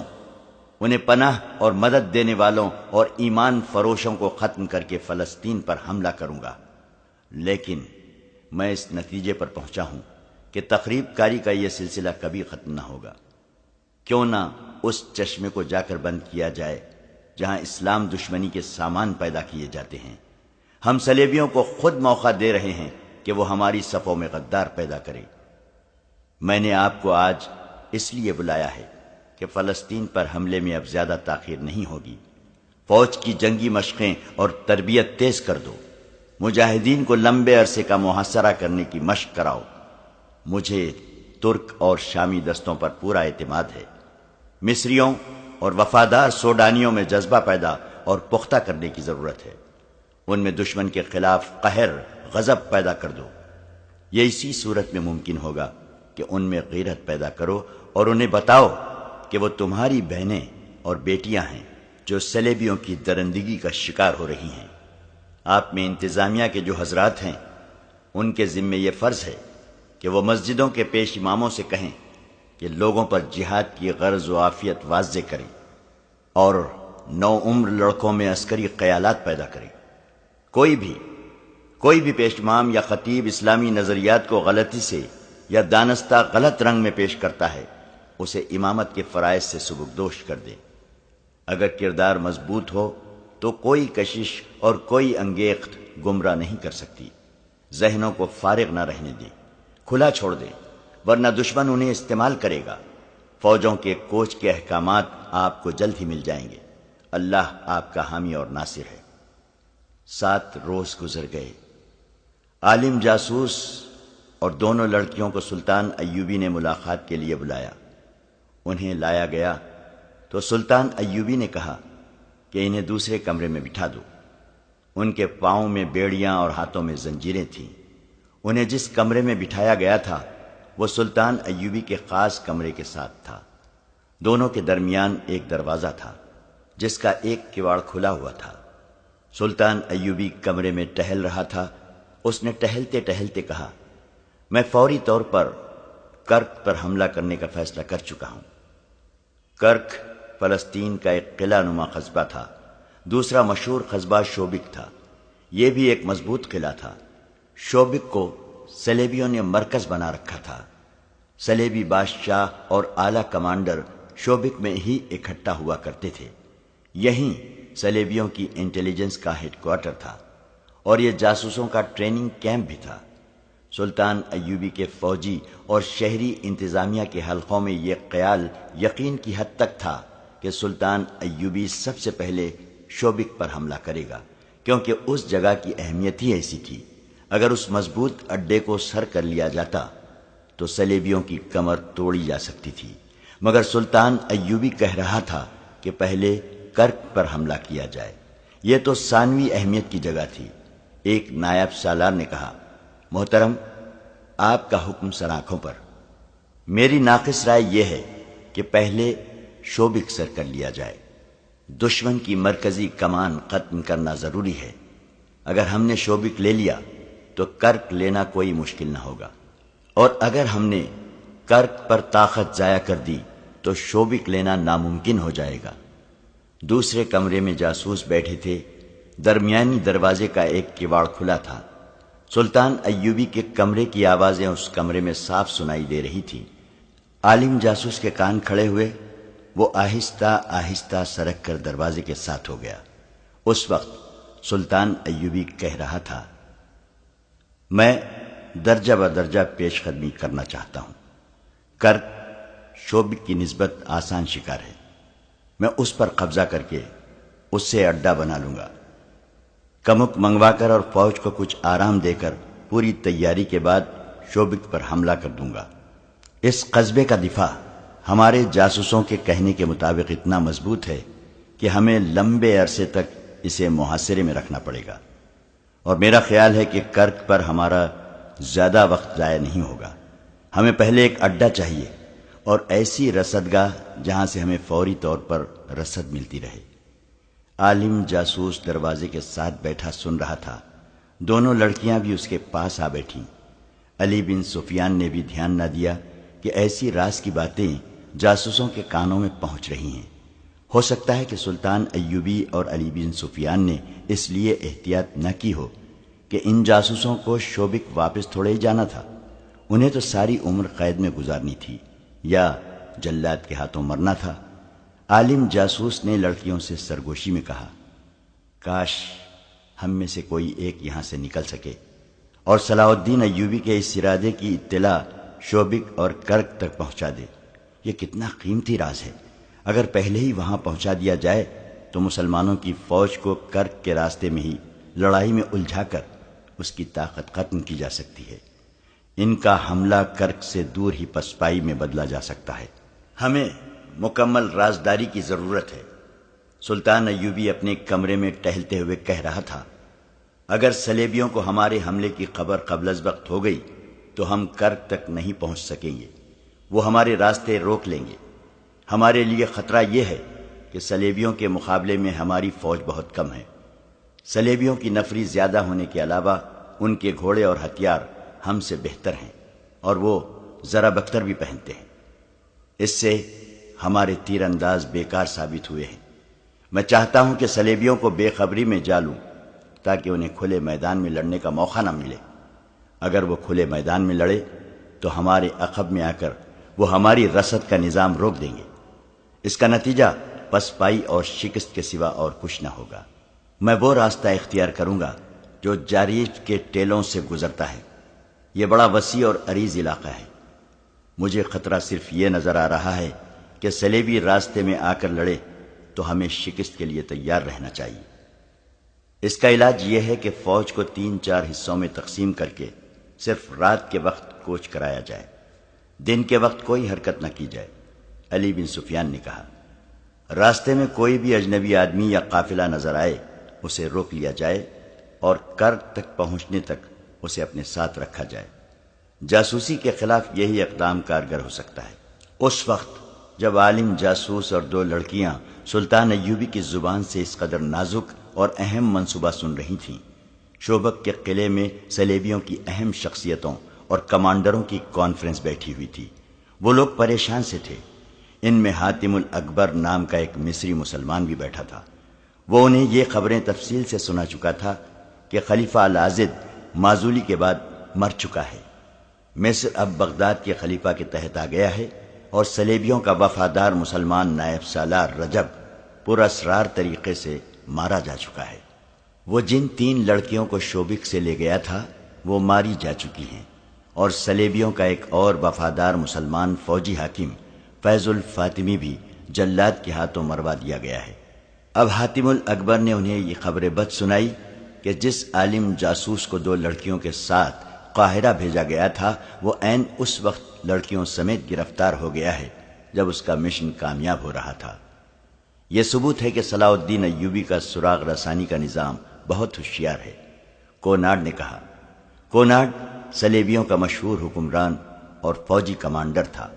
S1: انہیں پناہ اور مدد دینے والوں اور ایمان فروشوں کو ختم کر کے فلسطین پر حملہ کروں گا، لیکن میں اس نتیجے پر پہنچا ہوں کہ تخریب کاری کا یہ سلسلہ کبھی ختم نہ ہوگا۔ کیوں نہ اس چشمے کو جا کر بند کیا جائے جہاں اسلام دشمنی کے سامان پیدا کیے جاتے ہیں۔ ہم صلیبیوں کو خود موقع دے رہے ہیں کہ وہ ہماری صفوں میں غدار پیدا کرے۔ میں نے آپ کو آج اس لیے بلایا ہے کہ فلسطین پر حملے میں اب زیادہ تاخیر نہیں ہوگی۔ فوج کی جنگی مشقیں اور تربیت تیز کر دو، مجاہدین کو لمبے عرصے کا محاصرہ کرنے کی مشق کراؤ۔ مجھے ترک اور شامی دستوں پر پورا اعتماد ہے۔ مصریوں اور وفادار سوڈانیوں میں جذبہ پیدا اور پختہ کرنے کی ضرورت ہے۔ ان میں دشمن کے خلاف قہر، غضب پیدا کر دو۔ یہ اسی صورت میں ممکن ہوگا کہ ان میں غیرت پیدا کرو اور انہیں بتاؤ کہ وہ تمہاری بہنیں اور بیٹیاں ہیں جو صلیبیوں کی درندگی کا شکار ہو رہی ہیں۔ آپ میں انتظامیہ کے جو حضرات ہیں ان کے ذمے یہ فرض ہے کہ وہ مسجدوں کے پیش اماموں سے کہیں کہ لوگوں پر جہاد کی غرض و عافیت واضح کریں اور نو عمر لڑکوں میں عسکری خیالات پیدا کریں۔ کوئی بھی پیش امام یا خطیب اسلامی نظریات کو غلطی سے یا دانستہ غلط رنگ میں پیش کرتا ہے، اسے امامت کے فرائض سے سبکدوش کر دے۔ اگر کردار مضبوط ہو تو کوئی کشش اور کوئی انگیخت گمراہ نہیں کر سکتی۔ ذہنوں کو فارغ نہ رہنے دے، کھلا چھوڑ دے، ورنہ دشمن انہیں استعمال کرے گا۔ فوجوں کے کوچ کے احکامات آپ کو جلد ہی مل جائیں گے۔ اللہ آپ کا حامی اور ناصر ہے۔ 7 روز گزر گئے۔ عالم جاسوس اور دونوں لڑکیوں کو سلطان ایوبی نے ملاقات کے لیے بلایا۔ انہیں لایا گیا تو سلطان ایوبی نے کہا کہ انہیں دوسرے کمرے میں بٹھا دو۔ ان کے پاؤں میں بیڑیاں اور ہاتھوں میں زنجیریں تھیں۔ انہیں جس کمرے میں بٹھایا گیا تھا وہ سلطان ایوبی کے خاص کمرے کے ساتھ تھا۔ دونوں کے درمیان ایک دروازہ تھا جس کا ایک کواڑ کھلا ہوا تھا۔ سلطان ایوبی کمرے میں ٹہل رہا تھا۔ اس نے ٹہلتے ٹہلتے کہا، میں فوری طور پر کرک پر حملہ کرنے کا فیصلہ کر چکا ہوں۔ کرک فلسطین کا ایک قلعہ نما قصبہ تھا۔ دوسرا مشہور قصبہ شوبک تھا۔ یہ بھی ایک مضبوط قلعہ تھا۔ شوبک کو صلیبیوں نے مرکز بنا رکھا تھا۔ صلیبی بادشاہ اور اعلیٰ کمانڈر شوبک میں ہی اکٹھا ہوا کرتے تھے۔ یہیں صلیبیوں کی انٹیلیجنس کا ہیڈ کوارٹر تھا اور یہ جاسوسوں کا ٹریننگ کیمپ بھی تھا۔ سلطان ایوبی کے فوجی اور شہری انتظامیہ کے حلقوں میں یہ خیال یقین کی حد تک تھا کہ سلطان ایوبی سب سے پہلے شوبک پر حملہ کرے گا، کیونکہ اس جگہ کی اہمیت ہی ایسی تھی۔ اگر اس مضبوط اڈے کو سر کر لیا جاتا تو صلیبیوں کی کمر توڑی جا سکتی تھی، مگر سلطان ایوبی کہہ رہا تھا کہ پہلے کرک پر حملہ کیا جائے۔ یہ تو ثانوی اہمیت کی جگہ تھی۔ ایک نائب سالار نے کہا، محترم، آپ کا حکم سر آنکھوں پر۔ میری ناقص رائے یہ ہے کہ پہلے شوبک سر کر لیا جائے۔ دشمن کی مرکزی کمان ختم کرنا ضروری ہے۔ اگر ہم نے شوبک لے لیا تو کرک لینا کوئی مشکل نہ ہوگا، اور اگر ہم نے کرک پر طاقت ضائع کر دی تو شوبک لینا ناممکن ہو جائے گا۔ دوسرے کمرے میں جاسوس بیٹھے تھے۔ درمیانی دروازے کا ایک کواڑ کھلا تھا۔ سلطان ایوبی کے کمرے کی آوازیں اس کمرے میں صاف سنائی دے رہی تھی۔ عالم جاسوس کے کان کھڑے ہوئے۔ وہ آہستہ آہستہ سرک کر دروازے کے ساتھ ہو گیا۔ اس وقت سلطان ایوبی کہہ رہا تھا، میں درجہ بدرجہ پیش قدمی کرنا چاہتا ہوں۔ کرک شوبک کی نسبت آسان شکار ہے۔ میں اس پر قبضہ کر کے اس سے اڈا بنا لوں گا۔ کمک منگوا کر اور فوج کو کچھ آرام دے کر پوری تیاری کے بعد شوبک پر حملہ کر دوں گا۔ اس قصبے کا دفاع ہمارے جاسوسوں کے کہنے کے مطابق اتنا مضبوط ہے کہ ہمیں لمبے عرصے تک اسے محاصرے میں رکھنا پڑے گا، اور میرا خیال ہے کہ کرک پر ہمارا زیادہ وقت ضائع نہیں ہوگا۔ ہمیں پہلے ایک اڈا چاہیے اور ایسی رسدگاہ جہاں سے ہمیں فوری طور پر رسد ملتی رہے۔ عالم جاسوس دروازے کے ساتھ بیٹھا سن رہا تھا۔ دونوں لڑکیاں بھی اس کے پاس آ بیٹھیں۔ علی بن سفیان نے بھی دھیان نہ دیا کہ ایسی راز کی باتیں جاسوسوں کے کانوں میں پہنچ رہی ہیں۔ ہو سکتا ہے کہ سلطان ایوبی اور علی بن سفیان نے اس لیے احتیاط نہ کی ہو کہ ان جاسوسوں کو شوبک واپس تھوڑے ہی جانا تھا۔ انہیں تو ساری عمر قید میں گزارنی تھی یا جلاد کے ہاتھوں مرنا تھا۔ عالم جاسوس نے لڑکیوں سے سرگوشی میں کہا، کاش ہم میں سے کوئی ایک یہاں سے نکل سکے اور صلاح الدین ایوبی کے اس ارادے کی اطلاع شوبک اور کرک تک پہنچا دے۔ یہ کتنا قیمتی راز ہے، اگر پہلے ہی وہاں پہنچا دیا جائے تو مسلمانوں کی فوج کو کرک کے راستے میں ہی لڑائی میں الجھا کر اس کی طاقت ختم کی جا سکتی ہے۔ ان کا حملہ کرک سے دور ہی پسپائی میں بدلا جا سکتا ہے۔ ہمیں مکمل رازداری کی ضرورت ہے۔ سلطان ایوبی اپنے کمرے میں ٹہلتے ہوئے کہہ رہا تھا، اگر صلیبیوں کو ہمارے حملے کی خبر قبل از وقت ہو گئی تو ہم کرک تک نہیں پہنچ سکیں گے، وہ ہمارے راستے روک لیں گے۔ ہمارے لیے خطرہ یہ ہے کہ صلیبیوں کے مقابلے میں ہماری فوج بہت کم ہے۔ صلیبیوں کی نفری زیادہ ہونے کے علاوہ ان کے گھوڑے اور ہتھیار ہم سے بہتر ہیں، اور وہ ذرا بختر بھی پہنتے ہیں۔ اس سے ہمارے تیر انداز بیکار ثابت ہوئے ہیں۔ میں چاہتا ہوں کہ صلیبیوں کو بے خبری میں جا لوں تاکہ انہیں کھلے میدان میں لڑنے کا موقع نہ ملے۔ اگر وہ کھلے میدان میں لڑے تو ہمارے عقب میں آ کر وہ ہماری رسد کا نظام روک دیں گے۔ اس کا نتیجہ پسپائی اور شکست کے سوا اور کچھ نہ ہوگا۔ میں وہ راستہ اختیار کروں گا جو جاریف کے ٹیلوں سے گزرتا ہے۔ یہ بڑا وسیع اور عریض علاقہ ہے۔ مجھے خطرہ صرف یہ نظر آ رہا ہے کہ صلیبی راستے میں آ کر لڑے تو ہمیں شکست کے لیے تیار رہنا چاہیے۔ اس کا علاج یہ ہے کہ فوج کو 3-4 حصوں میں تقسیم کر کے صرف رات کے وقت کوچ کرایا جائے، دن کے وقت کوئی حرکت نہ کی جائے۔ علی بن سفیان نے کہا، راستے میں کوئی بھی اجنبی آدمی یا قافلہ نظر آئے اسے روک لیا جائے اور کرک تک پہنچنے تک اسے اپنے ساتھ رکھا جائے۔ جاسوسی کے خلاف یہی اقدام کارگر ہو سکتا ہے۔ اس وقت جب عالم جاسوس اور 2 لڑکیاں سلطان ایوبی کی زبان سے اس قدر نازک اور اہم منصوبہ سن رہی تھیں، شوبک کے قلعے میں صلیبیوں کی اہم شخصیتوں اور کمانڈروں کی کانفرنس بیٹھی ہوئی تھی۔ وہ لوگ پریشان سے تھے۔ ان میں حاتم الاکبر نام کا ایک مصری مسلمان بھی بیٹھا تھا۔ وہ انہیں یہ خبریں تفصیل سے سنا چکا تھا کہ خلیفہ العاضد مازولی کے بعد مر چکا ہے۔ مصر اب بغداد کے خلیفہ کے تحت آ گیا ہے اور صلیبیوں کا وفادار مسلمان نائب سالار رجب پر اسرار طریقے سے مارا جا چکا ہے۔ وہ جن 3 لڑکیوں کو شوبک سے لے گیا تھا وہ ماری جا چکی ہیں، اور صلیبیوں کا ایک اور وفادار مسلمان فوجی حاکم فیض الفاطمی بھی جلاد کے ہاتھوں مروا دیا گیا ہے۔ اب حاتم الاکبر نے انہیں یہ خبر بد سنائی کہ جس عالم جاسوس کو 2 لڑکیوں کے ساتھ قاہرہ بھیجا گیا تھا وہ عین اس وقت لڑکیوں سمیت گرفتار ہو گیا ہے جب اس کا مشن کامیاب ہو رہا تھا۔ یہ ثبوت ہے کہ صلاح الدین ایوبی کا سراغ رسانی کا نظام بہت ہوشیار ہے۔ کوناڈ نے کہا۔ کوناڈ صلیبیوں کا مشہور حکمران اور فوجی کمانڈر تھا۔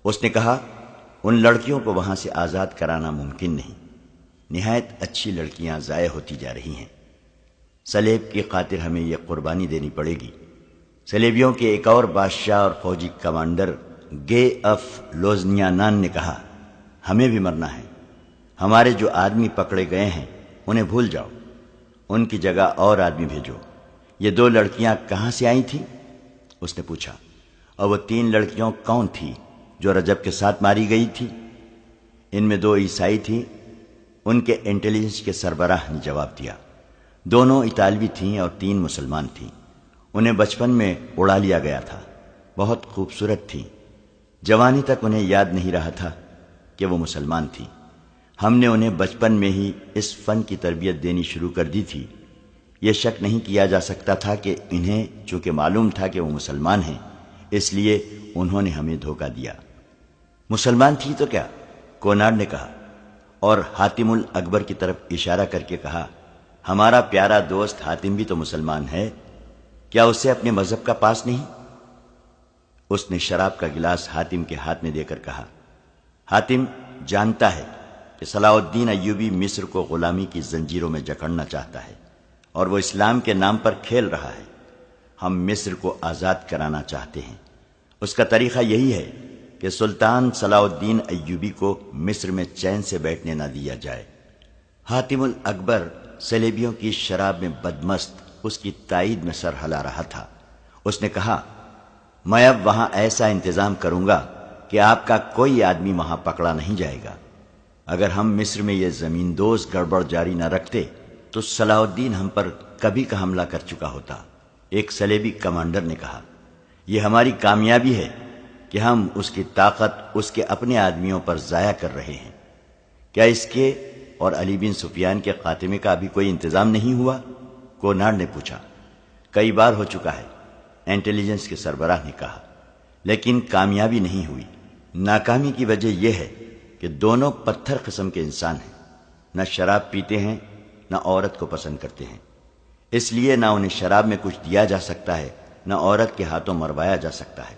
S1: اس نے کہا، ان لڑکیوں کو وہاں سے آزاد کرانا ممکن نہیں۔ نہایت اچھی لڑکیاں ضائع ہوتی جا رہی ہیں۔ صلیب کی خاطر ہمیں یہ قربانی دینی پڑے گی۔ صلیبیوں کے ایک اور بادشاہ اور فوجی کمانڈر گے اف لوزنیانان نے کہا، ہمیں بھی مرنا ہے۔ ہمارے جو آدمی پکڑے گئے ہیں انہیں بھول جاؤ، ان کی جگہ اور آدمی بھیجو۔ یہ 2 لڑکیاں کہاں سے آئی تھیں؟ اس نے پوچھا۔ اور وہ 3 لڑکیوں کون تھی جو رجب کے ساتھ ماری گئی تھی؟ ان میں 2 عیسائی تھیں۔ ان کے انٹیلیجنس کے سربراہ نے جواب دیا۔ دونوں اطالوی تھیں اور 3 مسلمان تھیں۔ انہیں بچپن میں اڑا لیا گیا تھا۔ بہت خوبصورت تھیں۔ جوانی تک انہیں یاد نہیں رہا تھا کہ وہ مسلمان تھیں۔ ہم نے انہیں بچپن میں ہی اس فن کی تربیت دینی شروع کر دی تھی۔ یہ شک نہیں کیا جا سکتا تھا کہ انہیں چونکہ معلوم تھا کہ وہ مسلمان ہیں، اس لیے انہوں نے ہمیں دھوکہ دیا۔ مسلمان تھی تو کیا؟ کوناڈ نے کہا، اور حاتم الاکبر کی طرف اشارہ کر کے کہا، ہمارا پیارا دوست حاتم بھی تو مسلمان ہے، کیا اسے اپنے مذہب کا پاس نہیں؟ اس نے شراب کا گلاس حاتم کے ہاتھ میں دے کر کہا، حاتم جانتا ہے کہ صلاح الدین ایوبی مصر کو غلامی کی زنجیروں میں جکڑنا چاہتا ہے اور وہ اسلام کے نام پر کھیل رہا ہے۔ ہم مصر کو آزاد کرانا چاہتے ہیں۔ اس کا طریقہ یہی ہے کہ سلطان صلاح الدین ایوبی کو مصر میں چین سے بیٹھنے نہ دیا جائے۔ حاتم الاکبر صلیبیوں کی شراب میں بدمست اس کی تائید میں سر ہلا رہا تھا۔ اس نے کہا، میں اب وہاں ایسا انتظام کروں گا کہ آپ کا کوئی آدمی وہاں پکڑا نہیں جائے گا۔ اگر ہم مصر میں یہ زمین دوز گڑبڑ جاری نہ رکھتے تو صلاح الدین ہم پر کبھی کا حملہ کر چکا ہوتا۔ ایک صلیبی کمانڈر نے کہا، یہ ہماری کامیابی ہے کہ ہم اس کی طاقت اس کے اپنے آدمیوں پر ضائع کر رہے ہیں؟ کیا اس کے اور علی بن سفیان کے خاتمے کا ابھی کوئی انتظام نہیں ہوا؟ کوناڑ نے پوچھا۔ کئی بار ہو چکا ہے، انٹیلیجنس کے سربراہ نے کہا، لیکن کامیابی نہیں ہوئی۔ ناکامی کی وجہ یہ ہے کہ دونوں پتھر قسم کے انسان ہیں، نہ شراب پیتے ہیں نہ عورت کو پسند کرتے ہیں، اس لیے نہ انہیں شراب میں کچھ دیا جا سکتا ہے نہ عورت کے ہاتھوں مروایا جا سکتا ہے۔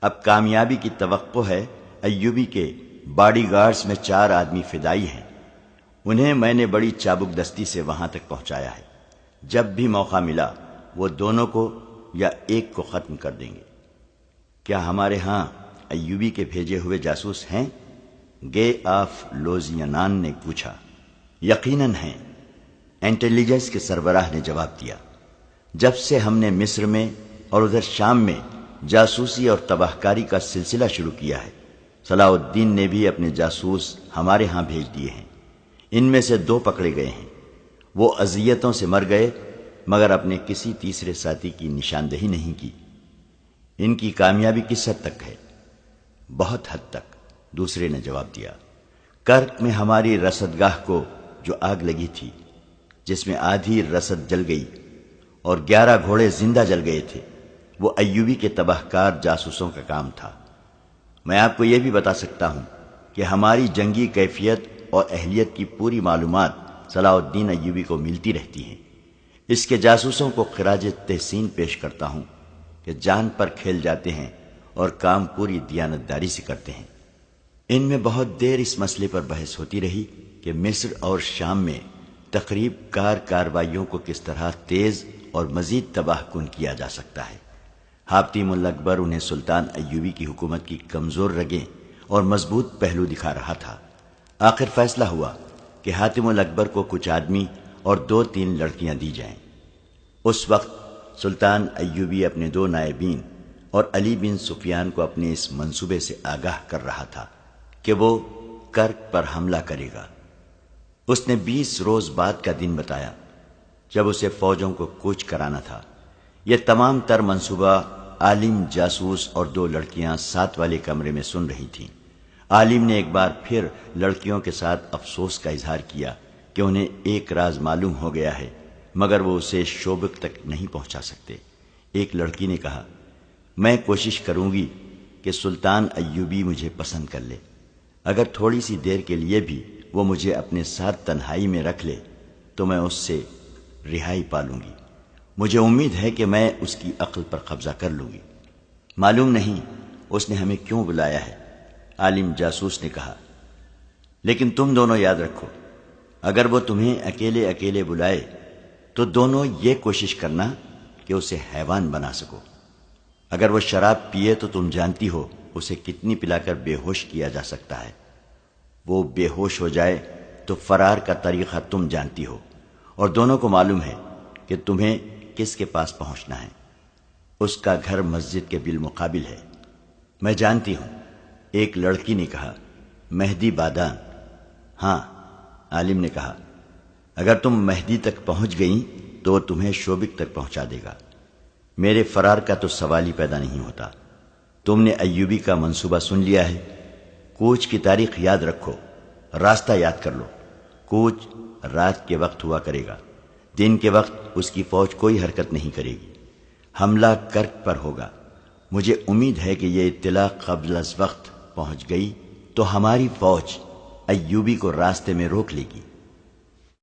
S1: اب کامیابی کی توقع ہے۔ ایوبی کے باڈی گارڈز میں 4 آدمی فدائی ہیں، انہیں میں نے بڑی چابک دستی سے وہاں تک پہنچایا ہے۔ جب بھی موقع ملا وہ دونوں کو یا ایک کو ختم کر دیں گے۔ کیا ہمارے ہاں ایوبی کے بھیجے ہوئے جاسوس ہیں؟ گے آف لوزینان نے پوچھا۔ یقیناً ہیں، انٹیلیجنس کے سربراہ نے جواب دیا۔ جب سے ہم نے مصر میں اور ادھر شام میں جاسوسی اور تباہ کاری کا سلسلہ شروع کیا ہے، صلاح الدین نے بھی اپنے جاسوس ہمارے ہاں بھیج دیے ہیں۔ ان میں سے 2 پکڑے گئے ہیں، وہ اذیتوں سے مر گئے مگر اپنے کسی تیسرے ساتھی کی نشاندہی نہیں کی۔ ان کی کامیابی کس حد تک ہے؟ بہت حد تک، دوسرے نے جواب دیا۔ کرک میں ہماری رسدگاہ کو جو آگ لگی تھی، جس میں آدھی رسد جل گئی اور 11 گھوڑے زندہ جل گئے تھے، وہ ایوبی کے تباہ کار جاسوسوں کا کام تھا۔ میں آپ کو یہ بھی بتا سکتا ہوں کہ ہماری جنگی کیفیت اور اہلیت کی پوری معلومات صلاح الدین ایوبی کو ملتی رہتی ہیں۔ اس کے جاسوسوں کو خراج تحسین پیش کرتا ہوں کہ جان پر کھیل جاتے ہیں اور کام پوری دیانتداری سے کرتے ہیں۔ ان میں بہت دیر اس مسئلے پر بحث ہوتی رہی کہ مصر اور شام میں تقریب کار کارروائیوں کو کس طرح تیز اور مزید تباہ کن کیا جا سکتا ہے۔ حاتم الاکبر انہیں سلطان ایوبی کی حکومت کی کمزور رگیں اور مضبوط پہلو دکھا رہا تھا۔ آخر فیصلہ ہوا کہ حاتم الاکبر کو کچھ آدمی اور 2-3 لڑکیاں دی جائیں۔ اس وقت سلطان ایوبی اپنے 2 نائبین اور علی بن سفیان کو اپنے اس منصوبے سے آگاہ کر رہا تھا کہ وہ کرک پر حملہ کرے گا۔ اس نے 20 روز بعد کا دن بتایا جب اسے فوجوں کو کوچ کرانا تھا۔ یہ تمام تر منصوبہ عالم، جاسوس اور 2 لڑکیاں ساتھ والے کمرے میں سن رہی تھیں۔ عالم نے ایک بار پھر لڑکیوں کے ساتھ افسوس کا اظہار کیا کہ انہیں ایک راز معلوم ہو گیا ہے مگر وہ اسے شوبک تک نہیں پہنچا سکتے۔ ایک لڑکی نے کہا، میں کوشش کروں گی کہ سلطان ایوبی مجھے پسند کر لے، اگر تھوڑی سی دیر کے لیے بھی وہ مجھے اپنے ساتھ تنہائی میں رکھ لے تو میں اس سے رہائی پا لوں گی۔ مجھے امید ہے کہ میں اس کی عقل پر قبضہ کر لوں گی۔ معلوم نہیں اس نے ہمیں کیوں بلایا ہے، عالم جاسوس نے کہا، لیکن تم دونوں یاد رکھو، اگر وہ تمہیں اکیلے اکیلے بلائے تو دونوں یہ کوشش کرنا کہ اسے حیوان بنا سکو۔ اگر وہ شراب پیے تو تم جانتی ہو اسے کتنی پلا کر بے ہوش کیا جا سکتا ہے۔ وہ بے ہوش ہو جائے تو فرار کا طریقہ تم جانتی ہو، اور دونوں کو معلوم ہے کہ تمہیں کس کے پاس پہنچنا ہے۔ اس کا گھر مسجد کے بالمقابل ہے۔ میں جانتی ہوں، ایک لڑکی نے کہا، مہدی بادان۔ ہاں، عالم نے کہا، اگر تم مہدی تک پہنچ گئیں تو وہ تمہیں شوبک تک پہنچا دے گا۔ میرے فرار کا تو سوال ہی پیدا نہیں ہوتا۔ تم نے ایوبی کا منصوبہ سن لیا ہے۔ کوچ کی تاریخ یاد رکھو، راستہ یاد کر لو۔ کوچ رات کے وقت ہوا کرے گا، دن کے وقت اس کی فوج کوئی حرکت نہیں کرے گی۔ حملہ کرک پر ہوگا۔ مجھے امید ہے کہ یہ اطلاع قبل از وقت پہنچ گئی تو ہماری فوج ایوبی کو راستے میں روک لے گی۔